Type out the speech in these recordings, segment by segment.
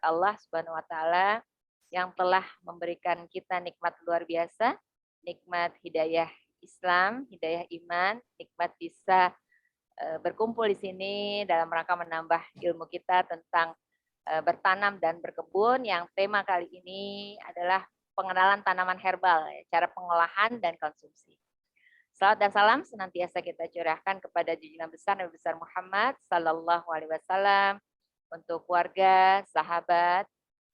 Allah Subhanahu wa taala yang telah memberikan kita nikmat luar biasa, nikmat hidayah Islam, hidayah iman, nikmat bisa berkumpul di sini dalam rangka menambah ilmu kita tentang bertanam dan berkebun, yang tema kali ini adalah pengenalan tanaman herbal, cara pengolahan dan konsumsi. Salawat dan salam senantiasa kita curahkan kepada junjungan besar Nabi besar Muhammad Sallallahu Alaihi Wasallam, untuk keluarga, sahabat,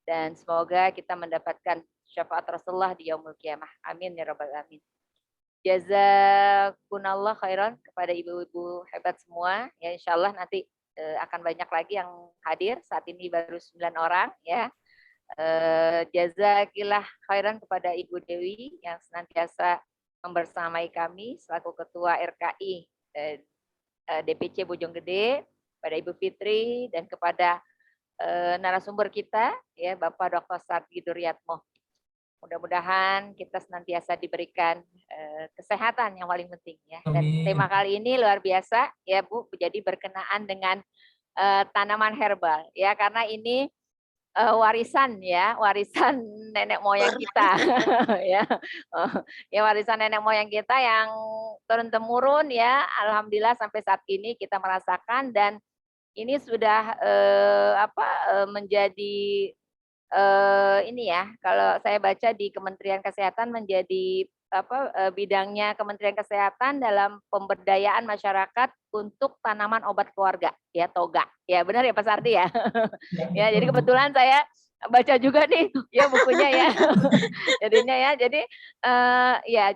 dan semoga kita mendapatkan syafaat Rasulullah di yaumul qiyamah. Amin ya rabbal alamin. Jazakunallah khairan kepada ibu-ibu hebat semua. Ya, insya Allah nanti akan banyak lagi yang hadir. Saat ini baru 9 orang ya. Jazakillah khairan kepada Ibu Dewi yang senantiasa membersamai kami selaku Ketua RKI DPC Bojonggede, pada Ibu Fitri, dan kepada narasumber kita ya Bapak Dr. Sardi Duryatmo. Mudah-mudahan kita senantiasa diberikan kesehatan yang paling penting ya. Dan tema kali ini luar biasa ya Bu, jadi berkenaan dengan tanaman herbal ya, karena ini warisan ya, warisan nenek moyang kita ya. Ya warisan nenek moyang kita yang turun temurun ya, alhamdulillah sampai saat ini kita merasakan, dan ini sudah menjadi ini ya, kalau saya baca di Kementerian Kesehatan menjadi bidangnya Kementerian Kesehatan dalam pemberdayaan masyarakat untuk tanaman obat keluarga ya, TOGA ya, benar ya Pak Sardi ya. Ya, jadi kebetulan saya baca juga nih ya bukunya ya. Jadinya ya, jadi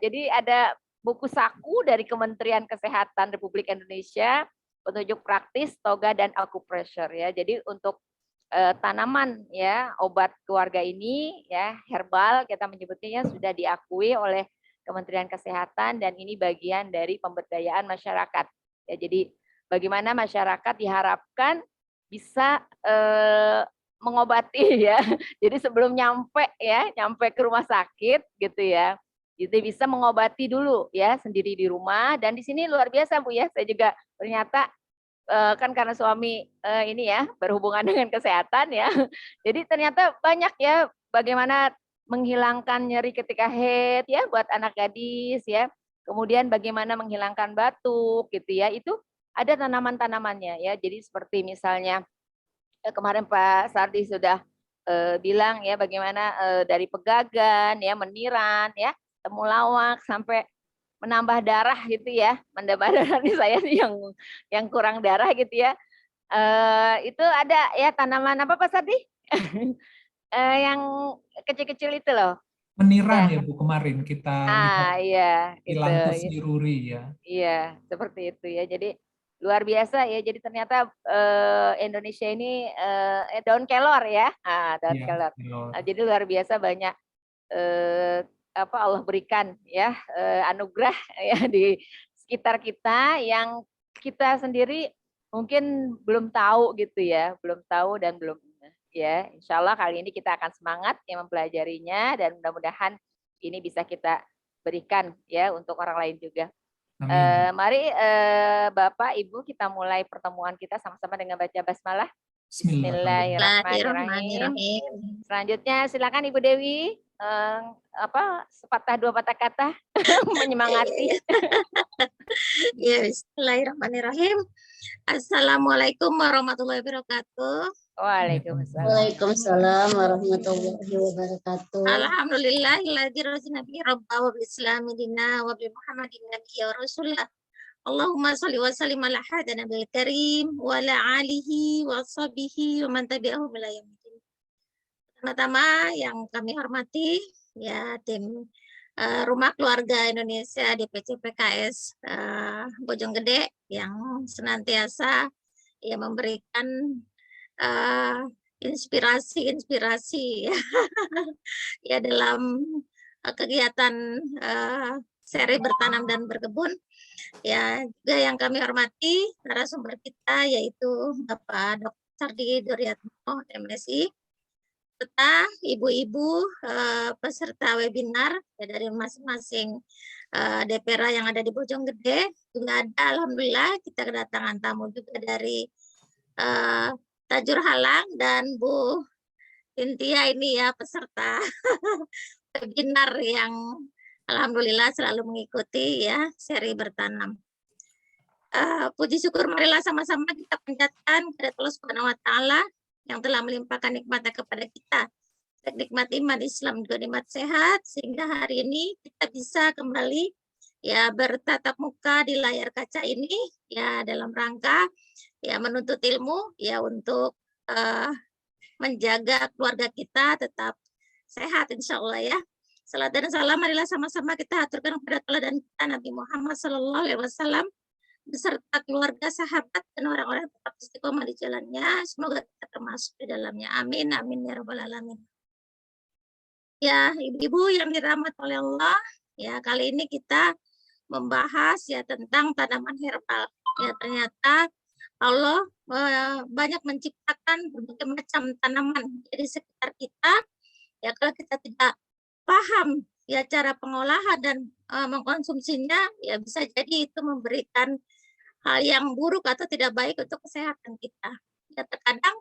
jadi ada buku saku dari Kementerian Kesehatan Republik Indonesia, petunjuk praktis TOGA dan acupressure ya. Jadi untuk tanaman ya, obat keluarga ini ya, herbal kita menyebutnya, sudah diakui oleh Kementerian Kesehatan, dan ini bagian dari pemberdayaan masyarakat. Ya, jadi bagaimana masyarakat diharapkan bisa mengobati ya. Jadi sebelum nyampe ke rumah sakit gitu ya, itu bisa mengobati dulu ya sendiri di rumah. Dan di sini luar biasa Bu ya, saya juga ternyata kan karena suami ini ya berhubungan dengan kesehatan ya. Jadi ternyata banyak ya bagaimana menghilangkan nyeri ketika haid ya buat anak gadis ya. Kemudian bagaimana menghilangkan batuk gitu ya. Itu ada tanaman-tanamannya ya. Jadi seperti misalnya kemarin Pak Sardi sudah bilang ya bagaimana dari pegagan ya, meniran ya, temulawak sampai menambah darah gitu ya, menambah darah nih saya nih yang kurang darah gitu ya. Itu ada ya tanaman apa Pak Sardi? Yang kecil-kecil itu loh. Meniran ya Bu, kemarin kita lihat iya, Ailanthus itu. niruri ya. Iya, seperti itu ya. Jadi luar biasa ya. Jadi ternyata Indonesia ini daun kelor ya. Daun Ya, kelor. Jadi luar biasa banyak Allah berikan ya anugerah ya di sekitar kita yang kita sendiri mungkin belum tahu gitu ya, belum tahu dan belum ya. Insya Allah kali ini kita akan semangat yang mempelajarinya, dan mudah-mudahan ini bisa kita berikan ya untuk orang lain juga. Mari Bapak Ibu kita mulai pertemuan kita sama-sama dengan baca basmalah. Bismillahirrahmanirrahim. Selanjutnya silakan Ibu Dewi sepatah dua patah kata menyemangati. Ya, bismillahirrahmanirrahim. Assalamualaikum warahmatullahi wabarakatuh. Waalaikumsalam. Waalaikumsalam warahmatullahi wabarakatuh. Alhamdulillahilladzi razaqna bi rabba wa bil islami dina wa bi muhammadin nabiyya wa rasulullah. Allahumma shalli wa sallim ala hadana bil karim wa ala alihi wa sahbihi wa man tabi'ahu ila yaumil. Pertama-tama yang kami hormati ya tim Rumah Keluarga Indonesia DPC PKS Bojonggede yang senantiasa ya memberikan inspirasi ya dalam kegiatan seri bertanam dan berkebun. Ya, juga yang kami hormati narasumber kita yaitu Bapak Dr. Sardi Duryatmo, MSI, serta ibu-ibu peserta webinar ya, dari masing-masing DPRA yang ada di Bojonggede. Juga ada, alhamdulillah kita kedatangan tamu juga dari Tajur Halang dan Bu Cynthia ini ya peserta webinar yang alhamdulillah selalu mengikuti ya seri bertanam. Puji syukur marilah sama-sama kita panjatkan kepada Allah Subhanahu wa taala yang telah melimpahkan nikmatnya kepada kita. Nikmat iman Islam juga nikmat sehat sehingga hari ini kita bisa kembali ya bertatap muka di layar kaca ini ya dalam rangka ya menuntut ilmu ya untuk menjaga keluarga kita tetap sehat insya Allah ya. Salat dan salam marilah sama-sama kita aturkan kepada teladan kita Nabi Muhammad SAW beserta keluarga, sahabat, dan orang-orang yang tetap istiqomah di jalannya. Semoga kita termasuk di dalamnya. Amin, amin, ya rabbal alamin. Ya, ibu-ibu yang dirahmati oleh Allah, ya kali ini kita membahas ya tentang tanaman herbal. Ya ternyata Allah banyak menciptakan berbagai macam tanaman di sekitar kita. Ya kalau kita tidak paham ya cara pengolahan dan mengkonsumsinya, ya bisa jadi itu memberikan hal yang buruk atau tidak baik untuk kesehatan kita. Ya terkadang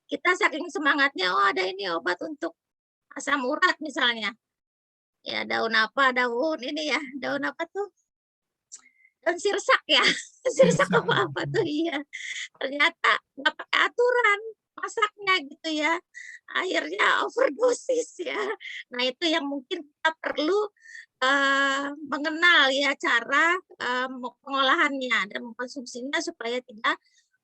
kita saking semangatnya, oh ada ini obat untuk asam urat misalnya. Ya daun apa, daun ini ya, daun apa tuh? Daun sirsak ya, sirsak apa tuh iya. Ternyata nggak pakai aturan masaknya gitu ya. Akhirnya overdosis ya. Nah itu yang mungkin kita perlu mengenal ya cara pengolahannya dan mengkonsumsinya supaya tidak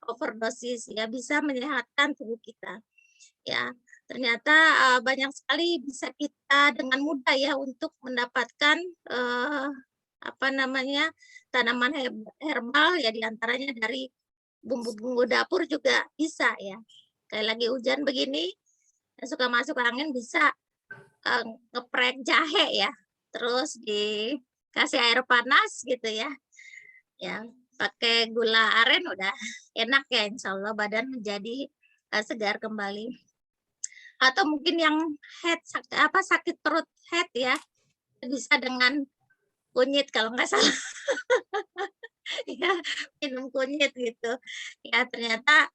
overdosis ya bisa menyehatkan tubuh kita ya. Ternyata banyak sekali bisa kita dengan mudah ya untuk mendapatkan apa namanya tanaman herbal ya diantaranya dari bumbu-bumbu dapur juga bisa ya. Kayak lagi hujan begini yang suka masuk angin bisa ngeprek jahe ya. Terus dikasih air panas gitu ya. Ya, pakai gula aren udah enak ya insya Allah badan menjadi segar kembali. Atau mungkin yang sakit perut head ya bisa dengan kunyit kalau nggak salah. Ya, minum kunyit gitu. Ya ternyata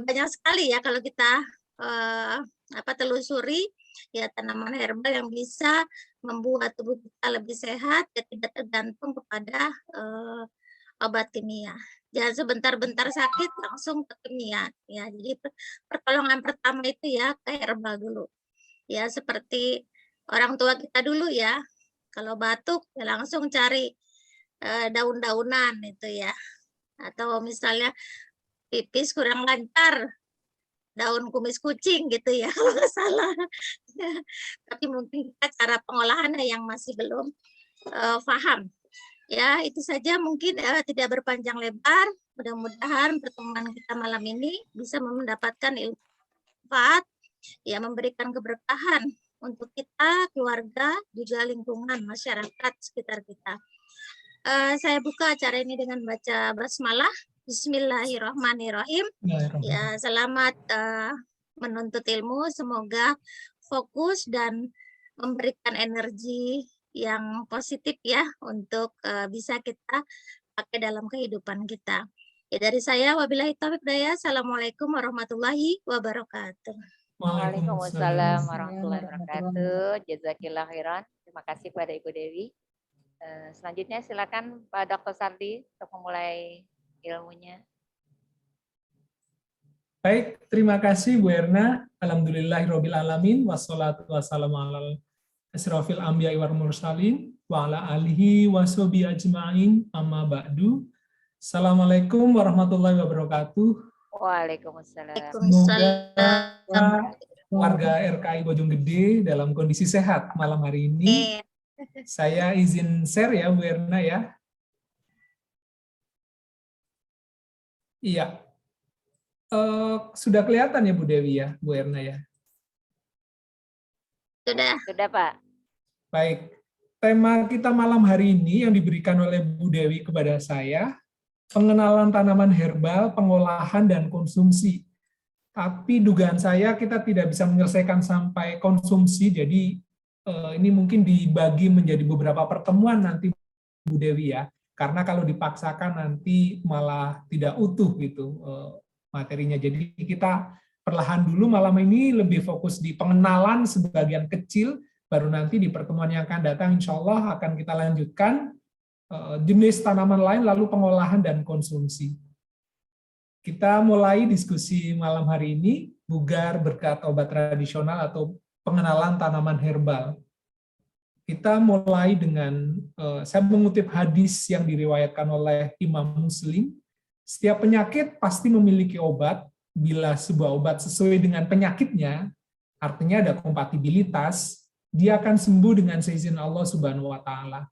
banyak sekali ya kalau kita telusuri ya tanaman herbal yang bisa membuat tubuh kita lebih sehat dan tidak tergantung kepada obat kimia. Jangan sebentar-bentar sakit langsung ke kimia ya. Jadi pertolongan pertama itu ya ke herbal dulu. Ya seperti orang tua kita dulu ya. Kalau batuk ya langsung cari daun-daunan itu ya. Atau misalnya pipis kurang lancar, daun kumis kucing gitu ya kalau nggak salah. Tapi mungkin kita cara pengolahannya yang masih belum paham. Ya itu saja mungkin tidak berpanjang lebar. Mudah-mudahan pertemuan kita malam ini bisa mendapatkan ilmu manfaat, ya memberikan keberkahan untuk kita, keluarga, juga lingkungan masyarakat sekitar kita. Saya buka acara ini dengan baca basmalah. Bismillahirrahmanirrahim. Ya, selamat menuntut ilmu. Semoga fokus dan memberikan energi yang positif ya untuk bisa kita pakai dalam kehidupan kita. Ya, dari saya wabillahi taufiq hidayah. Assalamualaikum warahmatullahi wabarakatuh. Waalaikumsalam warahmatullahi wabarakatuh. Jazakillah khairan. Terima kasih kepada Ibu Dewi. Selanjutnya silakan Pak Dr. Sardi untuk memulai ilmunya. Baik, terima kasih Bu Erna. Alhamdulillahirabbil alamin wassalatu wassalamu ala asrofil anbiya'i wal mursalin wa ala alihi washabihi ajmain amma ba'du. Assalamualaikum warahmatullahi wabarakatuh. Waalaikumsalam. Semoga warga RKI Bojonggede dalam kondisi sehat malam hari ini. Saya izin share ya Bu Erna ya. Iya. Sudah kelihatan ya Bu Dewi ya, Bu Erna ya? Sudah Pak. Baik. Tema kita malam hari ini yang diberikan oleh Bu Dewi kepada saya, pengenalan tanaman herbal, pengolahan dan konsumsi. Tapi dugaan saya kita tidak bisa menyelesaikan sampai konsumsi, jadi ini mungkin dibagi menjadi beberapa pertemuan nanti Bu Dewi ya. Karena kalau dipaksakan nanti malah tidak utuh gitu materinya. Jadi kita perlahan dulu malam ini lebih fokus di pengenalan sebagian kecil, baru nanti di pertemuan yang akan datang insya Allah akan kita lanjutkan jenis tanaman lain, lalu pengolahan dan konsumsi. Kita mulai diskusi malam hari ini, bugar berkat obat tradisional atau pengenalan tanaman herbal. Kita mulai dengan, saya mengutip hadis yang diriwayatkan oleh Imam Muslim, setiap penyakit pasti memiliki obat, bila sebuah obat sesuai dengan penyakitnya, artinya ada kompatibilitas, dia akan sembuh dengan seizin Allah Subhanahu wa Ta'ala.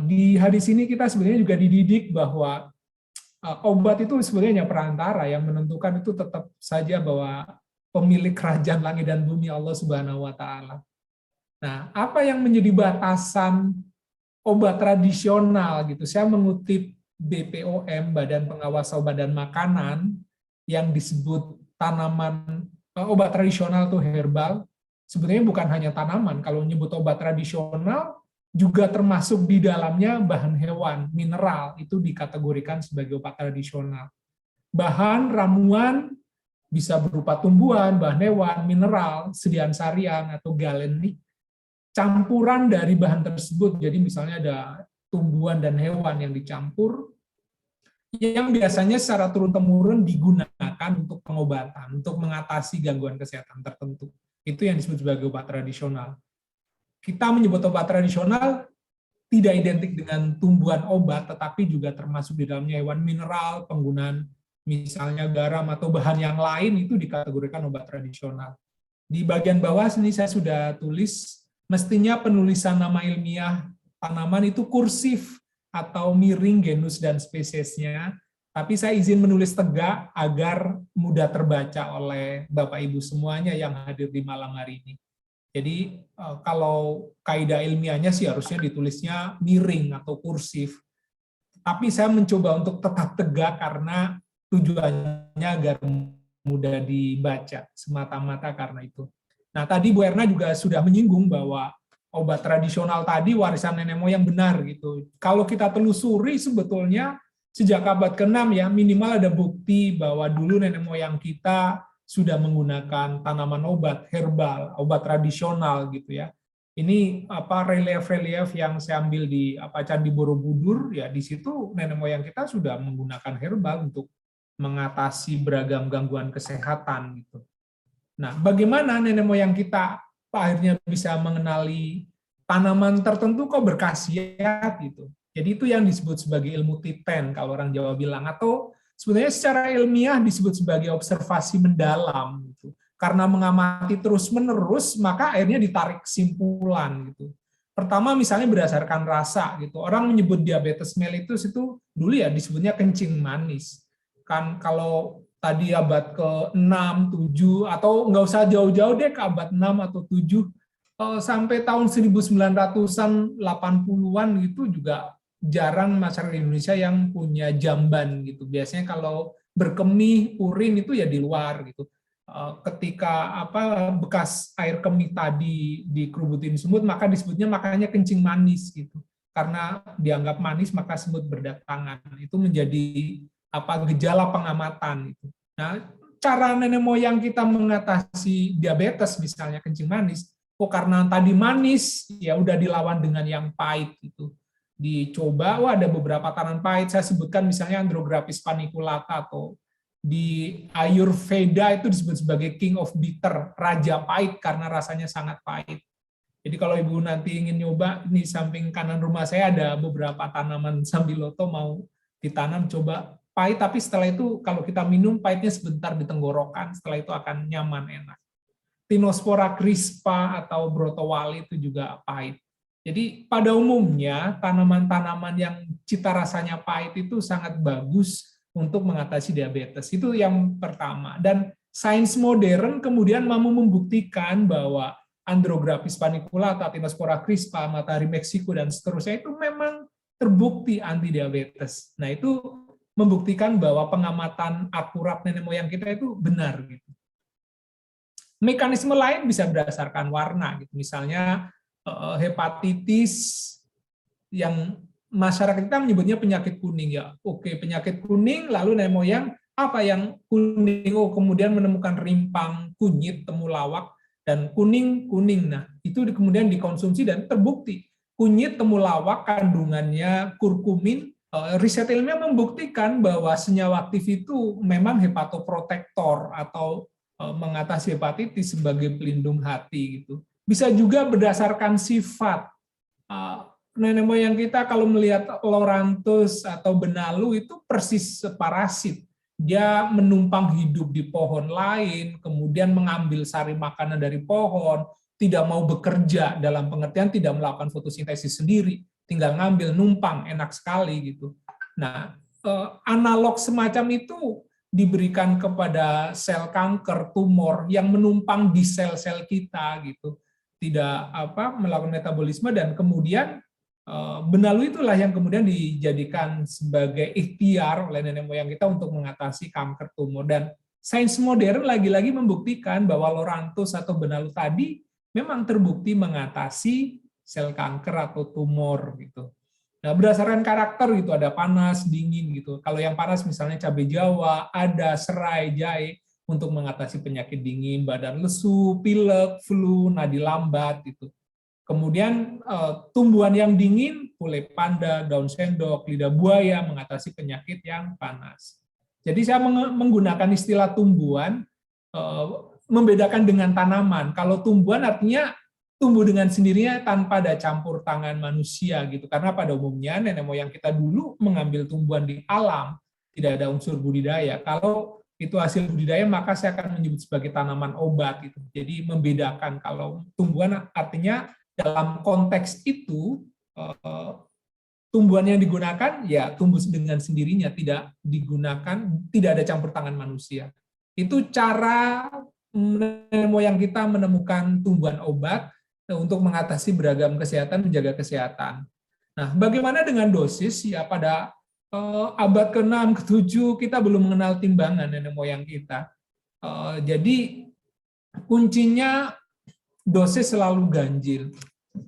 Di hadis ini kita sebenarnya juga dididik bahwa obat itu sebenarnya perantara, yang menentukan itu tetap saja bahwa pemilik kerajaan langit dan bumi Allah Subhanahu wa Ta'ala. Nah, apa yang menjadi batasan obat tradisional gitu? Saya mengutip BPOM, Badan Pengawas Obat dan Makanan, yang disebut tanaman obat tradisional itu herbal. Sebenarnya bukan hanya tanaman, kalau menyebut obat tradisional juga termasuk di dalamnya bahan hewan, mineral, itu dikategorikan sebagai obat tradisional. Bahan ramuan bisa berupa tumbuhan, bahan hewan, mineral, sediaan sariang atau galenik, campuran dari bahan tersebut. Jadi misalnya ada tumbuhan dan hewan yang dicampur, yang biasanya secara turun-temurun digunakan untuk pengobatan, untuk mengatasi gangguan kesehatan tertentu. Itu yang disebut sebagai obat tradisional. Kita menyebut obat tradisional tidak identik dengan tumbuhan obat, tetapi juga termasuk di dalamnya hewan, mineral, penggunaan misalnya garam atau bahan yang lain, itu dikategorikan obat tradisional. Di bagian bawah sini saya sudah tulis, mestinya penulisan nama ilmiah tanaman itu kursif atau miring genus dan spesiesnya, tapi saya izin menulis tegak agar mudah terbaca oleh Bapak Ibu semuanya yang hadir di malam hari ini. Jadi kalau kaidah ilmiahnya sih harusnya ditulisnya miring atau kursif. Tapi saya mencoba untuk tetap tegak karena tujuannya agar mudah dibaca, semata-mata karena itu. Nah, tadi Bu Erna juga sudah menyinggung bahwa obat tradisional tadi warisan nenek moyang benar gitu. Kalau kita telusuri sebetulnya sejak abad ke-6 ya, minimal ada bukti bahwa dulu nenek moyang kita sudah menggunakan tanaman obat herbal, obat tradisional gitu ya. Ini relief-relief yang saya ambil di Candi Borobudur ya, di situ nenek moyang kita sudah menggunakan herbal untuk mengatasi beragam gangguan kesehatan gitu. Nah, bagaimana nenek moyang kita akhirnya bisa mengenali tanaman tertentu kok berkhasiat gitu. Jadi itu yang disebut sebagai ilmu titen kalau orang Jawa bilang, atau sebenarnya secara ilmiah disebut sebagai observasi mendalam gitu. Karena mengamati terus-menerus, maka akhirnya ditarik kesimpulan gitu. Pertama misalnya berdasarkan rasa gitu. Orang menyebut diabetes mellitus itu dulu ya disebutnya kencing manis. Kan kalau tadi abad ke-6, 7 atau nggak usah jauh-jauh deh ke abad 6 atau 7 sampai tahun 1980-an gitu juga jarang masyarakat Indonesia yang punya jamban gitu. Biasanya kalau berkemih, urin itu ya di luar gitu. Ketika bekas air kemih tadi dikerubutin semut, maka disebutnya makanya kencing manis gitu. Karena dianggap manis maka semut berdatangan. Itu menjadi gejala pengamatan itu. Nah, cara nenek moyang kita mengatasi diabetes misalnya kencing manis, karena tadi manis ya udah dilawan dengan yang pahit gitu. Dicoba, ada beberapa tanaman pahit, saya sebutkan misalnya Andrographis paniculata, atau di Ayurveda itu disebut sebagai King of Bitter, raja pahit karena rasanya sangat pahit. Jadi kalau Ibu nanti ingin nyoba, ini samping kanan rumah saya ada beberapa tanaman sambiloto mau ditanam, coba pahit, tapi setelah itu kalau kita minum pahitnya sebentar di tenggorokan, setelah itu akan nyaman, enak. Tinospora crispa atau brotowali itu juga pahit. Jadi pada umumnya tanaman-tanaman yang cita rasanya pahit itu sangat bagus untuk mengatasi diabetes. Itu yang pertama. Dan sains modern kemudian mampu membuktikan bahwa Andrographis paniculata, Tinospora crispa, matahari Meksiko dan seterusnya itu memang terbukti anti diabetes. Nah, itu membuktikan bahwa pengamatan akurat nenek moyang kita itu benar gitu. Mekanisme lain bisa berdasarkan warna gitu. Misalnya hepatitis yang masyarakat kita menyebutnya penyakit kuning ya. Oke, penyakit kuning lalu nenek moyang apa yang kuning? Oh, kemudian menemukan rimpang, kunyit, temulawak, dan kuning. Nah, itu kemudian dikonsumsi dan terbukti. Kunyit, temulawak, kandungannya kurkumin, riset ilmiah membuktikan bahwa senyawa aktif itu memang hepatoprotektor atau mengatasi hepatitis sebagai pelindung hati gitu. Bisa juga berdasarkan sifat. Nenek moyang kita kalau melihat lorantus atau benalu itu persis parasit. Dia menumpang hidup di pohon lain, kemudian mengambil sari makanan dari pohon, tidak mau bekerja dalam pengertian tidak melakukan fotosintesis sendiri, tinggal ngambil, numpang, enak sekali gitu. Nah, analog semacam itu diberikan kepada sel kanker, tumor yang menumpang di sel-sel kita gitu, tidak melakukan metabolisme, dan kemudian benalu itulah yang kemudian dijadikan sebagai ikhtiar oleh nenek moyang kita untuk mengatasi kanker tumor. Dan sains modern lagi-lagi membuktikan bahwa lorantus atau benalu tadi memang terbukti mengatasi sel kanker atau tumor gitu. Nah, berdasarkan karakter gitu, ada panas, dingin gitu. Kalau yang panas misalnya cabai Jawa, ada serai, jahe untuk mengatasi penyakit dingin, badan lesu, pilek, flu, nadi lambat gitu. Kemudian tumbuhan yang dingin, pule panda, daun sendok, lidah buaya mengatasi penyakit yang panas. Jadi saya menggunakan istilah tumbuhan, membedakan dengan tanaman. Kalau tumbuhan artinya tumbuh dengan sendirinya tanpa ada campur tangan manusia gitu. Karena pada umumnya nenek moyang kita dulu mengambil tumbuhan di alam, tidak ada unsur budidaya. Kalau itu hasil budidaya maka saya akan menyebut sebagai tanaman obat gitu. Jadi membedakan, kalau tumbuhan artinya dalam konteks itu tumbuhan yang digunakan ya tumbuh dengan sendirinya, tidak digunakan, tidak ada campur tangan manusia. Itu cara nenek moyang kita menemukan tumbuhan obat untuk mengatasi beragam kesehatan, menjaga kesehatan. Nah, bagaimana dengan dosis? Ya pada abad ke-6, ke-7 kita belum mengenal timbangan nenek moyang kita. Jadi kuncinya dosis selalu ganjil.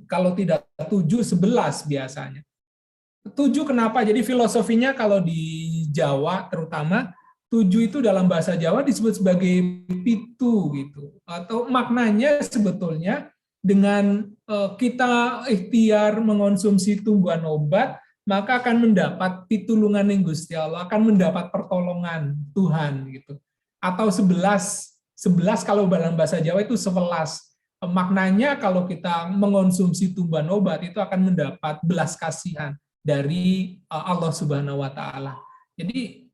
Kalau tidak 7, 11 biasanya. 7 kenapa? Jadi filosofinya kalau di Jawa terutama, 7 itu dalam bahasa Jawa disebut sebagai pitu gitu. Atau maknanya sebetulnya dengan kita ikhtiar mengonsumsi tumbuhan obat, maka akan mendapat pitulungan yang Gusti Allah, akan mendapat pertolongan Tuhan gitu. Atau 11 kalau dalam bahasa Jawa itu 11. Maknanya kalau kita mengonsumsi tumbuhan obat itu akan mendapat belas kasihan dari Allah Subhanahu wa taala. Jadi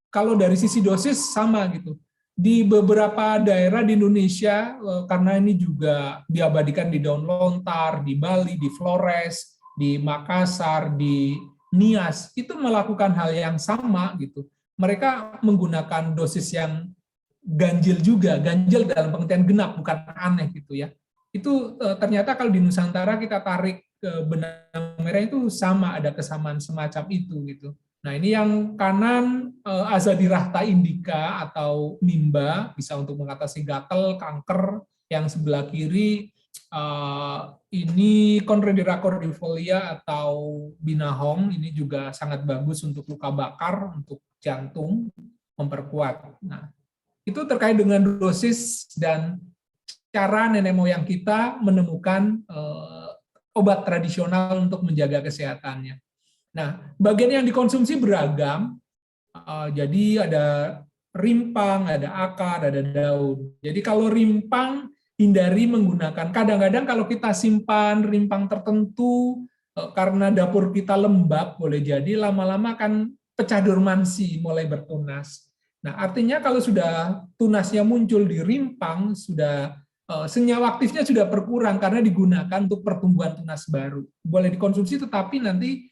kalau dari sisi dosis sama gitu. Di beberapa daerah di Indonesia, karena ini juga diabadikan di Daun Lontar, di Bali, di Flores, di Makassar, di Nias, itu melakukan hal yang sama gitu. Mereka menggunakan dosis yang ganjil juga, ganjil dalam pengertian genap, bukan aneh gitu ya. Itu ternyata kalau di Nusantara kita tarik ke benang merah itu sama, ada kesamaan semacam itu gitu. Nah ini yang kanan Azadirachta indica atau nimba, bisa untuk mengatasi gatal, kanker. Yang sebelah kiri ini Conredera cordifolia atau binahong, ini juga sangat bagus untuk luka bakar, untuk jantung, memperkuat. Nah, itu terkait dengan dosis dan cara nenek moyang kita menemukan obat tradisional untuk menjaga kesehatannya. Nah, bagian yang dikonsumsi beragam, jadi ada rimpang, ada akar, ada daun. Jadi kalau rimpang, hindari menggunakan, kadang-kadang kalau kita simpan rimpang tertentu, karena dapur kita lembab, boleh jadi lama-lama akan pecah dormansi, mulai bertunas. Nah, artinya kalau sudah tunasnya muncul di rimpang, sudah senyawa aktifnya sudah berkurang karena digunakan untuk pertumbuhan tunas baru. Boleh dikonsumsi, tetapi nanti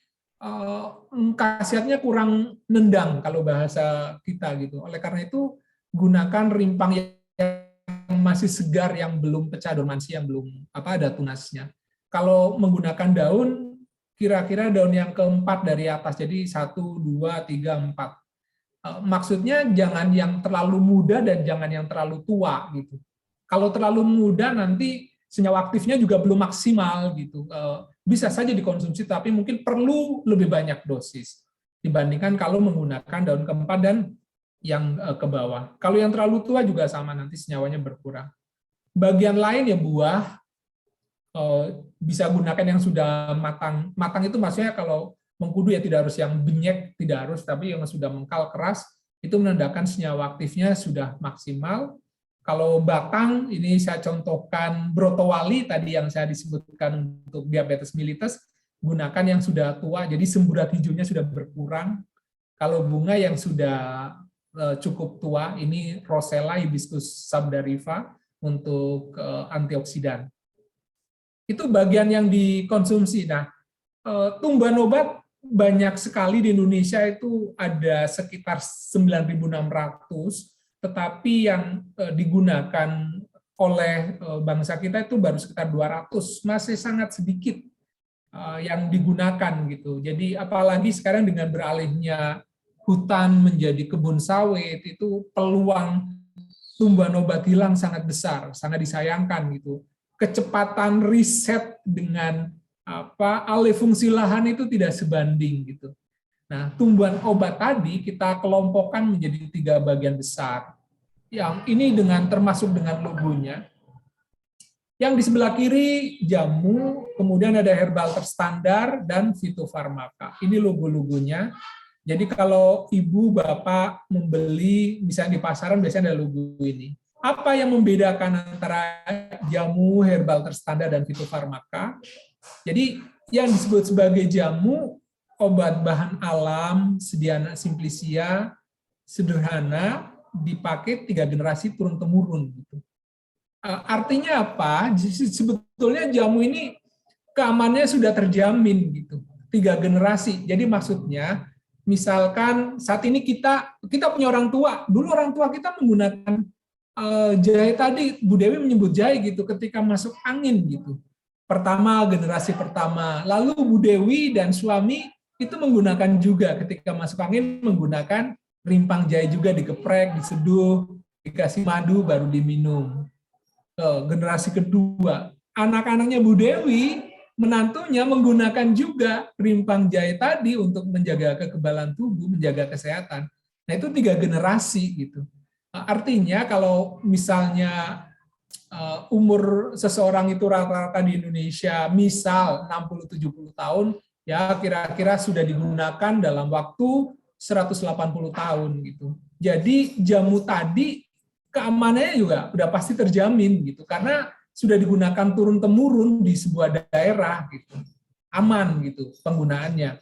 khasiatnya kurang nendang kalau bahasa kita gitu. Oleh karena itu, gunakan rimpang yang masih segar, yang belum pecah dormansi, yang belum ada tunasnya. Kalau menggunakan daun, kira-kira daun yang keempat dari atas, jadi 1, 2, 3, 4. Maksudnya jangan yang terlalu muda dan jangan yang terlalu tua gitu. Kalau terlalu muda nanti senyawa aktifnya juga belum maksimal gitu. Bisa saja dikonsumsi tapi mungkin perlu lebih banyak dosis dibandingkan kalau menggunakan daun keempat dan yang ke bawah. Kalau yang terlalu tua juga sama, nanti senyawanya berkurang. Bagian lain ya buah, bisa gunakan yang sudah matang. Matang itu maksudnya kalau mengkudu ya tidak harus yang benyek, tidak harus, tapi yang sudah mengkal keras, itu menandakan senyawa aktifnya sudah maksimal. Kalau batang, ini saya contohkan brotowali tadi yang saya disebutkan untuk diabetes mellitus, gunakan yang sudah tua, jadi semburat hijaunya sudah berkurang. Kalau bunga yang sudah cukup tua, ini Rosella hibiscus sabdariva untuk antioksidan. Itu bagian yang dikonsumsi. Nah, tumbuhan obat banyak sekali di Indonesia, itu ada sekitar 9.600, tetapi yang digunakan oleh bangsa kita itu baru sekitar 200, masih sangat sedikit yang digunakan gitu. Jadi apalagi sekarang dengan beralihnya hutan menjadi kebun sawit, itu peluang tumbuhan obat hilang sangat besar, sangat disayangkan gitu. Kecepatan riset dengan alih fungsi lahan itu tidak sebanding gitu. Nah, tumbuhan obat tadi kita kelompokkan menjadi 3 bagian besar. Yang ini termasuk dengan logonya. Yang di sebelah kiri jamu, kemudian ada herbal terstandar dan fitofarmaka. Ini logo-logonya. Jadi kalau ibu bapak membeli misalnya di pasaran biasanya ada logo ini. Apa yang membedakan antara jamu, herbal terstandar dan fitofarmaka? Jadi yang disebut sebagai jamu, obat bahan alam, Sediana simplicia, sederhana, dipakai 3 generasi turun-temurun gitu. Artinya apa? Sebetulnya jamu ini keamanannya sudah terjamin gitu, 3 generasi. Jadi maksudnya misalkan saat ini kita punya orang tua, dulu orang tua kita menggunakan jahe tadi, Bu Dewi menyebut jahe gitu ketika masuk angin gitu. Generasi pertama, lalu Bu Dewi dan suami itu menggunakan juga ketika masuk angin, menggunakan rimpang jahe juga, digeprek, diseduh, dikasih madu baru diminum. Generasi kedua, anak-anaknya Bu Dewi, menantunya menggunakan juga rimpang jahe tadi untuk menjaga kekebalan tubuh, menjaga kesehatan. Nah, itu 3 generasi gitu. Artinya kalau misalnya umur seseorang itu rata-rata di Indonesia misal 60-70 tahun, ya kira-kira sudah digunakan dalam waktu 180 tahun gitu. Jadi jamu tadi keamanannya juga udah pasti terjamin gitu, karena sudah digunakan turun-temurun di sebuah daerah gitu. Aman gitu penggunaannya.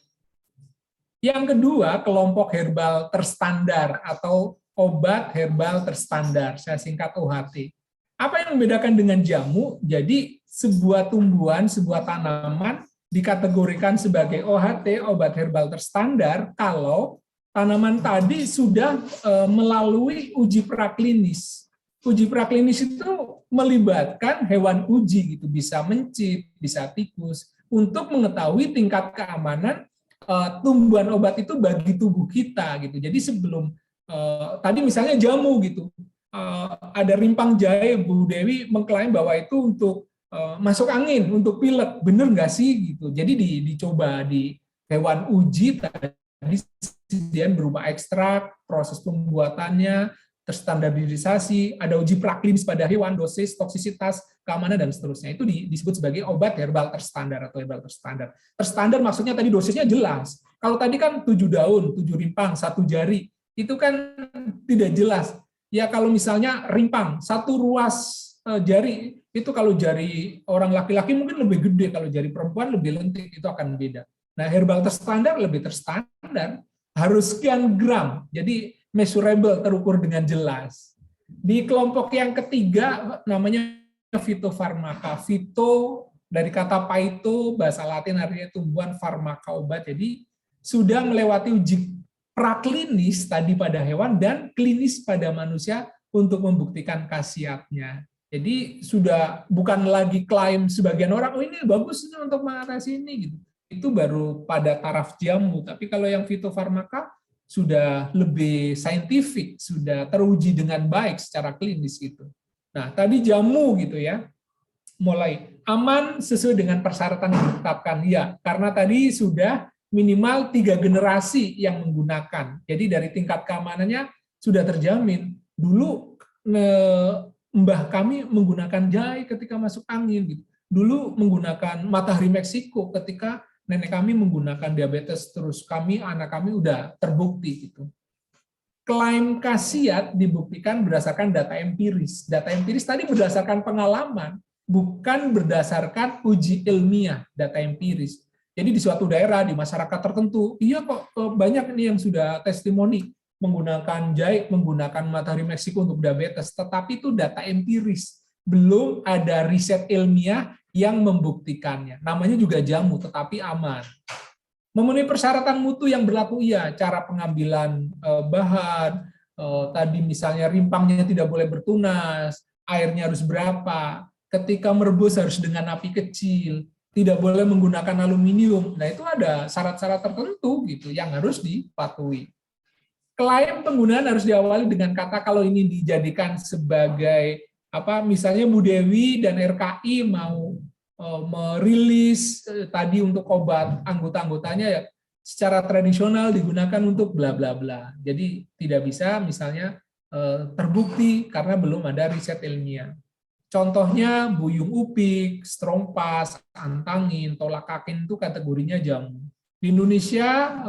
Yang kedua, kelompok herbal terstandar atau obat herbal terstandar, saya singkat OHT. Apa yang membedakan dengan jamu? Jadi sebuah tumbuhan, sebuah tanaman dikategorikan sebagai OHT, obat herbal terstandar, kalau tanaman tadi sudah melalui uji praklinis. Uji praklinis itu melibatkan hewan uji gitu, bisa mencit, bisa tikus, untuk mengetahui tingkat keamanan tumbuhan obat itu bagi tubuh kita gitu. Jadi sebelum tadi misalnya jamu gitu, ada rimpang jahe, Bu Dewi mengklaim bahwa itu untuk masuk angin, untuk pilek, bener nggak sih gitu. Jadi dicoba di hewan uji tadi, kemudian berupa ekstrak, proses pembuatannya, terstandarisasi, ada uji praklinis pada hewan, dosis, toksisitas, keamanan, dan seterusnya. Itu disebut sebagai obat herbal terstandar atau herbal terstandar. Terstandar maksudnya tadi dosisnya jelas. Kalau tadi kan 7 daun, 7 rimpang, 1 jari, itu kan tidak jelas. Ya kalau misalnya rimpang, 1 ruas jari, itu kalau jari orang laki-laki mungkin lebih gede, kalau jari perempuan lebih lentik, itu akan beda. Nah, herbal terstandar lebih terstandar, harus sekian gram, jadi measurable, terukur dengan jelas. Di kelompok yang ketiga namanya fitofarmaka. Fito dari kata phyto, bahasa Latin artinya tumbuhan, farmaka obat, jadi sudah melewati uji praklinis tadi pada hewan dan klinis pada manusia untuk membuktikan khasiatnya. Jadi sudah bukan lagi klaim sebagian orang, oh ini bagus ini untuk mengatasi ini gitu. Itu baru pada taraf jamu, tapi kalau yang fitofarmaka sudah lebih saintifik, sudah teruji dengan baik secara klinis gitu. Nah, tadi jamu gitu ya, mulai aman sesuai dengan persyaratan yang ditetapkan, ya, karena tadi sudah minimal 3 generasi yang menggunakan. Jadi dari tingkat keamanannya sudah terjamin. Dulu mbah kami menggunakan jahe ketika masuk angin gitu. Dulu menggunakan matahari Meksiko ketika nenek kami menggunakan diabetes, terus anak kami udah terbukti gitu. Klaim khasiat dibuktikan berdasarkan data empiris. Data empiris tadi berdasarkan pengalaman, bukan berdasarkan uji ilmiah, data empiris. Jadi di suatu daerah, di masyarakat tertentu, iya kok banyak ini yang sudah testimoni menggunakan jahe, menggunakan matahari Meksiko untuk diabetes, tetapi itu data empiris. Belum ada riset ilmiah yang membuktikannya. Namanya juga jamu, tetapi aman. Memenuhi persyaratan mutu yang berlaku, iya, cara pengambilan bahan, tadi misalnya rimpangnya tidak boleh bertunas, airnya harus berapa, ketika merebus harus dengan api kecil, tidak boleh menggunakan aluminium. Nah, itu ada syarat-syarat tertentu gitu yang harus dipatuhi. Klaim penggunaan harus diawali dengan kata kalau ini dijadikan sebagai misalnya Bu Dewi dan RKI mau merilis tadi untuk obat anggota-anggotanya ya secara tradisional digunakan untuk bla bla bla. Jadi tidak bisa misalnya terbukti karena belum ada riset ilmiah. Contohnya buyung upik, strompas, antangin, tolak kakin itu kategorinya jamu. Di Indonesia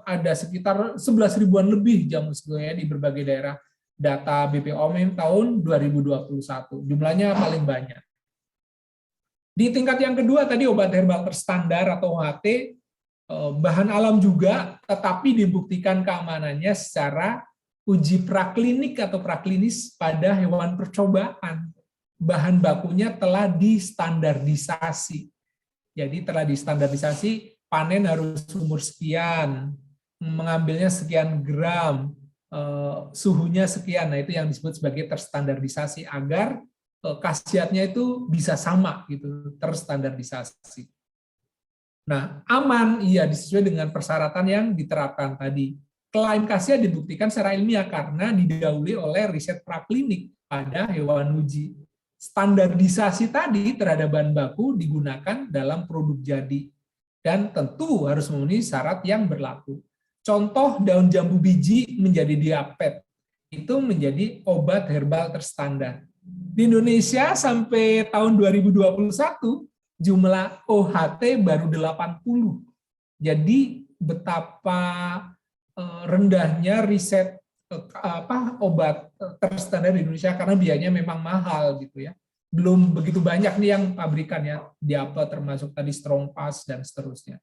ada sekitar 11 ribuan lebih jamu sebetulnya di berbagai daerah. Data BPOM tahun 2021, jumlahnya paling banyak. Di tingkat yang kedua tadi obat herbal terstandar atau OHT, bahan alam juga, tetapi dibuktikan keamanannya secara uji praklinik atau praklinis pada hewan percobaan. Bahan bakunya telah distandardisasi. Jadi telah distandardisasi, panen harus umur sekian, mengambilnya sekian gram, suhunya sekian. Nah, itu yang disebut sebagai terstandardisasi agar khasiatnya itu bisa sama gitu, terstandardisasi. Nah, aman iya disesuai dengan persyaratan yang diterapkan tadi. Klaim khasiat dibuktikan secara ilmiah karena didahului oleh riset praklinik pada hewan uji. Standarisasi tadi terhadap bahan baku digunakan dalam produk jadi dan tentu harus memenuhi syarat yang berlaku. Contoh daun jambu biji menjadi diapet itu menjadi obat herbal terstandar. Di Indonesia sampai tahun 2021 jumlah OHT baru 80. Jadi betapa rendahnya riset obat terstandar di Indonesia karena biayanya memang mahal gitu ya. Belum begitu banyak nih yang pabrikan ya, diapet termasuk tadi strompas dan seterusnya.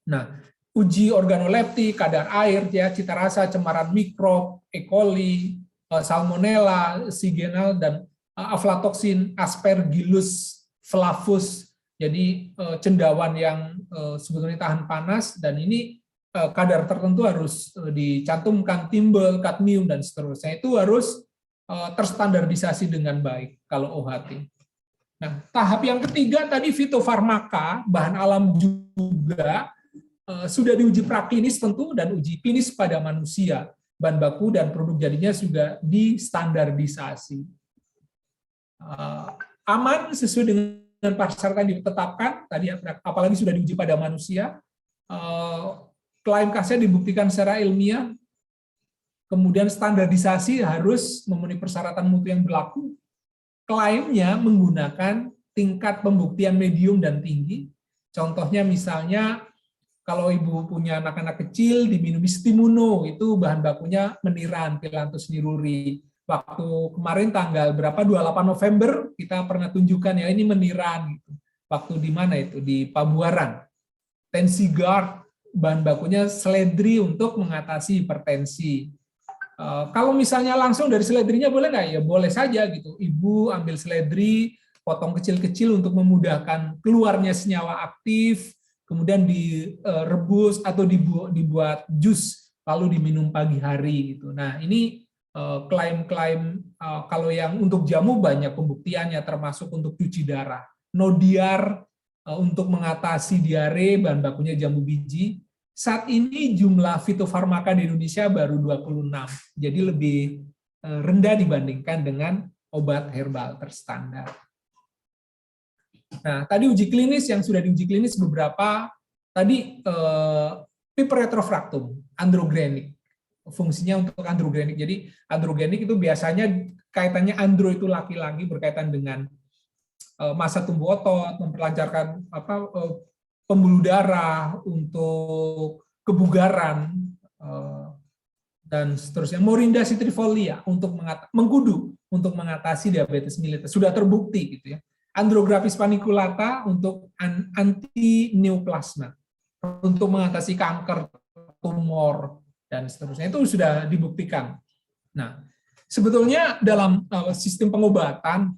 Nah, uji organoleptik, kadar air ya, cita rasa, cemaran mikrob, E. coli, salmonella, sigenal, dan aflatoksin, aspergillus flavus, jadi cendawan yang sebetulnya tahan panas, dan ini kadar tertentu harus dicantumkan, timbel, kadmium, dan seterusnya. Itu harus terstandardisasi dengan baik kalau OHT. Nah, tahap yang ketiga tadi fitofarmaka, bahan alam juga sudah diuji praklinis tentu dan uji klinis pada manusia. Bahan baku dan produk jadinya juga distandardisasi. Aman sesuai dengan persyaratan yang ditetapkan, tadi apalagi sudah diuji pada manusia. Klaim khasiat dibuktikan secara ilmiah, kemudian standarisasi harus memenuhi persyaratan mutu yang berlaku. Klaimnya menggunakan tingkat pembuktian medium dan tinggi. Contohnya misalnya, kalau ibu punya anak-anak kecil diminumi Stimuno, itu bahan bakunya meniran, Phyllanthus niruri. Waktu kemarin tanggal berapa, 28 November, kita pernah tunjukkan ya ini meniran. Gitu. Waktu di mana itu? Di Pabuaran. Tensigard, bahan bakunya seledri untuk mengatasi hipertensi. Kalau misalnya langsung dari seledrinya boleh nggak? Ya boleh saja gitu. Ibu ambil seledri, potong kecil-kecil untuk memudahkan keluarnya senyawa aktif, kemudian direbus atau dibuat jus, lalu diminum pagi hari gitu. Nah ini klaim-klaim kalau yang untuk jamu banyak pembuktiannya, termasuk untuk cuci darah. Nodiar untuk mengatasi diare, bahan bakunya jambu biji. Saat ini jumlah fitofarmaka di Indonesia baru 26, jadi lebih rendah dibandingkan dengan obat herbal terstandar. Nah, tadi uji klinis yang sudah diuji klinis beberapa, tadi piperetrofractum, androgenik, fungsinya untuk androgenik. Jadi androgenik itu biasanya kaitannya andro itu laki-laki, berkaitan dengan masa tumbuh otot, memperlancarkan pembuluh darah, untuk kebugaran, dan seterusnya. Morinda citrifolia untuk mengkudu untuk mengatasi diabetes mellitus, sudah terbukti gitu ya. Andrographis paniculata untuk anti neoplasma, untuk mengatasi kanker, tumor, dan seterusnya, itu sudah dibuktikan. Nah, sebetulnya dalam sistem pengobatan,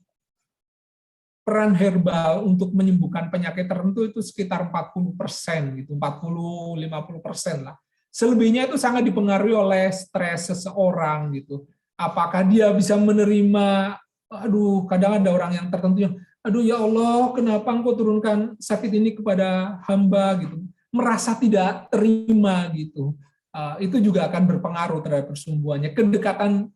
peran herbal untuk menyembuhkan penyakit tertentu itu sekitar 40%, gitu, 40-50% lah. Selebihnya itu sangat dipengaruhi oleh stres seseorang, gitu. Apakah dia bisa menerima, kadang ada orang yang tertentu yang, ya Allah, kenapa engkau turunkan sakit ini kepada hamba, gitu. Merasa tidak terima, gitu. Itu juga akan berpengaruh terhadap persembuhannya. Kedekatan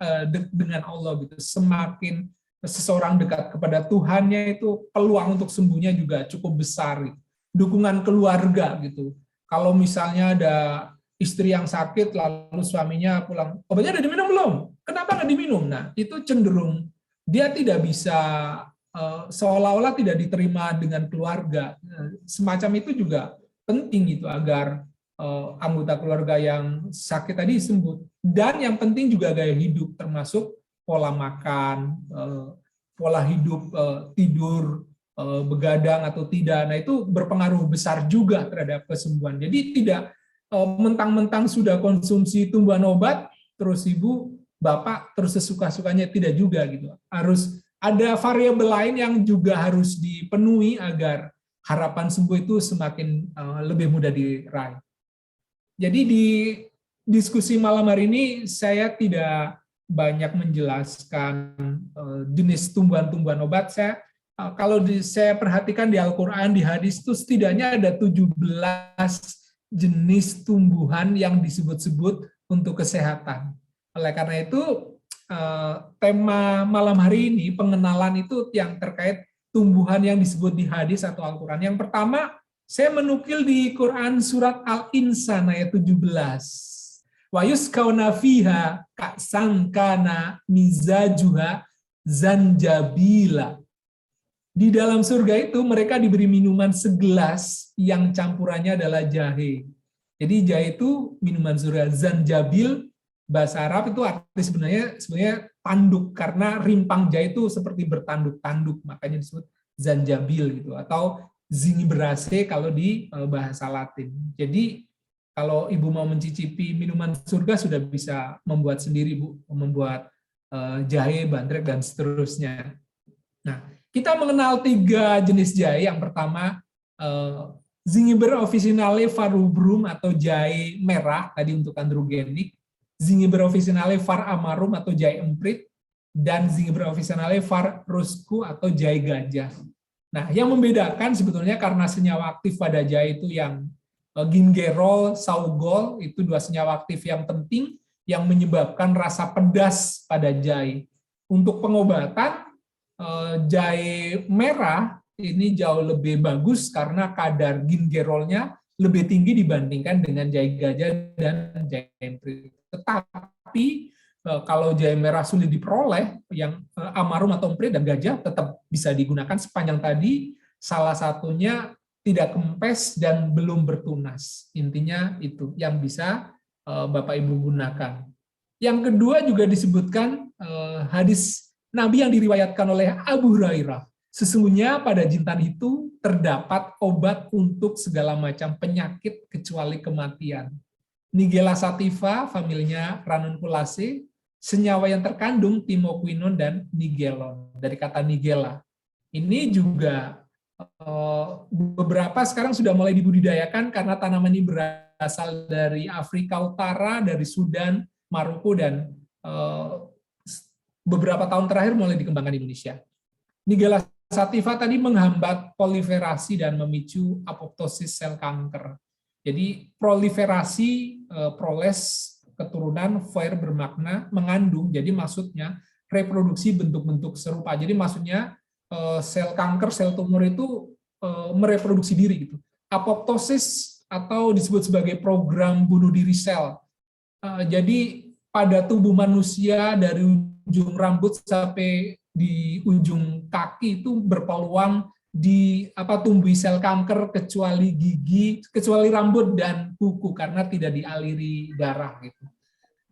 dengan Allah, gitu. Semakin seseorang dekat kepada Tuhannya, itu peluang untuk sembuhnya juga cukup besar. Gitu. Dukungan keluarga, gitu. Kalau misalnya ada istri yang sakit, lalu suaminya pulang, obatnya udah diminum belum? Kenapa nggak diminum? Nah, itu cenderung dia tidak bisa, seolah-olah tidak diterima dengan keluarga. Semacam itu juga penting gitu, agar anggota keluarga yang sakit tadi sembuh. Dan yang penting juga gaya hidup, termasuk pola makan, pola hidup, tidur, begadang atau tidak. Nah, itu berpengaruh besar juga terhadap kesembuhan. Jadi tidak mentang-mentang sudah konsumsi tumbuhan obat, terus ibu, bapak, terus sesuka-sukanya, tidak juga gitu. Harus ada variabel lain yang juga harus dipenuhi agar harapan sembuh itu semakin lebih mudah diraih. Jadi di diskusi malam hari ini saya tidak banyak menjelaskan jenis tumbuhan-tumbuhan obat. Kalau saya perhatikan di Al-Quran, di hadis itu setidaknya ada 17 jenis tumbuhan yang disebut-sebut untuk kesehatan. Oleh karena itu, tema malam hari ini, pengenalan itu yang terkait tumbuhan yang disebut di hadis atau Al-Quran. Yang pertama, saya menukil di Quran surat Al-Insan ayat 17. Wa yusqauna fiha ka'san kana mizajuha zanjabila. Di dalam surga itu mereka diberi minuman segelas yang campurannya adalah jahe. Jadi jahe itu minuman surga. Zanjabil, bahasa Arab itu arti sebenarnya tanduk, karena rimpang jahe itu seperti bertanduk-tanduk, makanya disebut zanjabil gitu, atau zingiberase kalau di bahasa Latin. Jadi kalau ibu mau mencicipi minuman surga sudah bisa membuat sendiri, Bu, membuat jahe, bandrek, dan seterusnya. Nah, kita mengenal 3 jenis jahe. Yang pertama, Zingiber officinale farubrum atau jahe merah, tadi untuk androgenik, Zingiber officinale far amarum atau jahe emprit, dan Zingiber officinale far rusku atau jahe gajah. Nah, yang membedakan sebetulnya karena senyawa aktif pada jahe itu yang gingerol, saugol, itu 2 senyawa aktif yang penting yang menyebabkan rasa pedas pada jahe. Untuk pengobatan, jahe merah ini jauh lebih bagus karena kadar gingerolnya lebih tinggi dibandingkan dengan jahe gajah dan jahe emprit. Tetapi kalau jahe merah sulit diperoleh, yang amarum atau emprit dan gajah tetap bisa digunakan sepanjang tadi salah satunya tidak kempes dan belum bertunas. Intinya itu yang bisa Bapak Ibu gunakan. Yang kedua juga disebutkan hadis Nabi yang diriwayatkan oleh Abu Hurairah. Sesungguhnya pada jintan itu terdapat obat untuk segala macam penyakit kecuali kematian. Nigella sativa, familinya Ranunculaceae, senyawa yang terkandung timoquinone dan nigellon, dari kata nigella. Ini juga beberapa sekarang sudah mulai dibudidayakan karena tanaman ini berasal dari Afrika Utara, dari Sudan, Maroko, dan beberapa tahun terakhir mulai dikembangkan di Indonesia. Nigella sativa tadi menghambat proliferasi dan memicu apoptosis sel kanker. Jadi proliferasi, proles, keturunan, ver bermakna mengandung, jadi maksudnya reproduksi bentuk-bentuk serupa. Jadi maksudnya sel kanker, sel tumor itu mereproduksi diri gitu. Apoptosis atau disebut sebagai program bunuh diri sel. Jadi pada tubuh manusia dari ujung rambut sampai di ujung kaki itu berpeluang tumbuh sel kanker kecuali gigi, kecuali rambut dan kuku karena tidak dialiri darah gitu.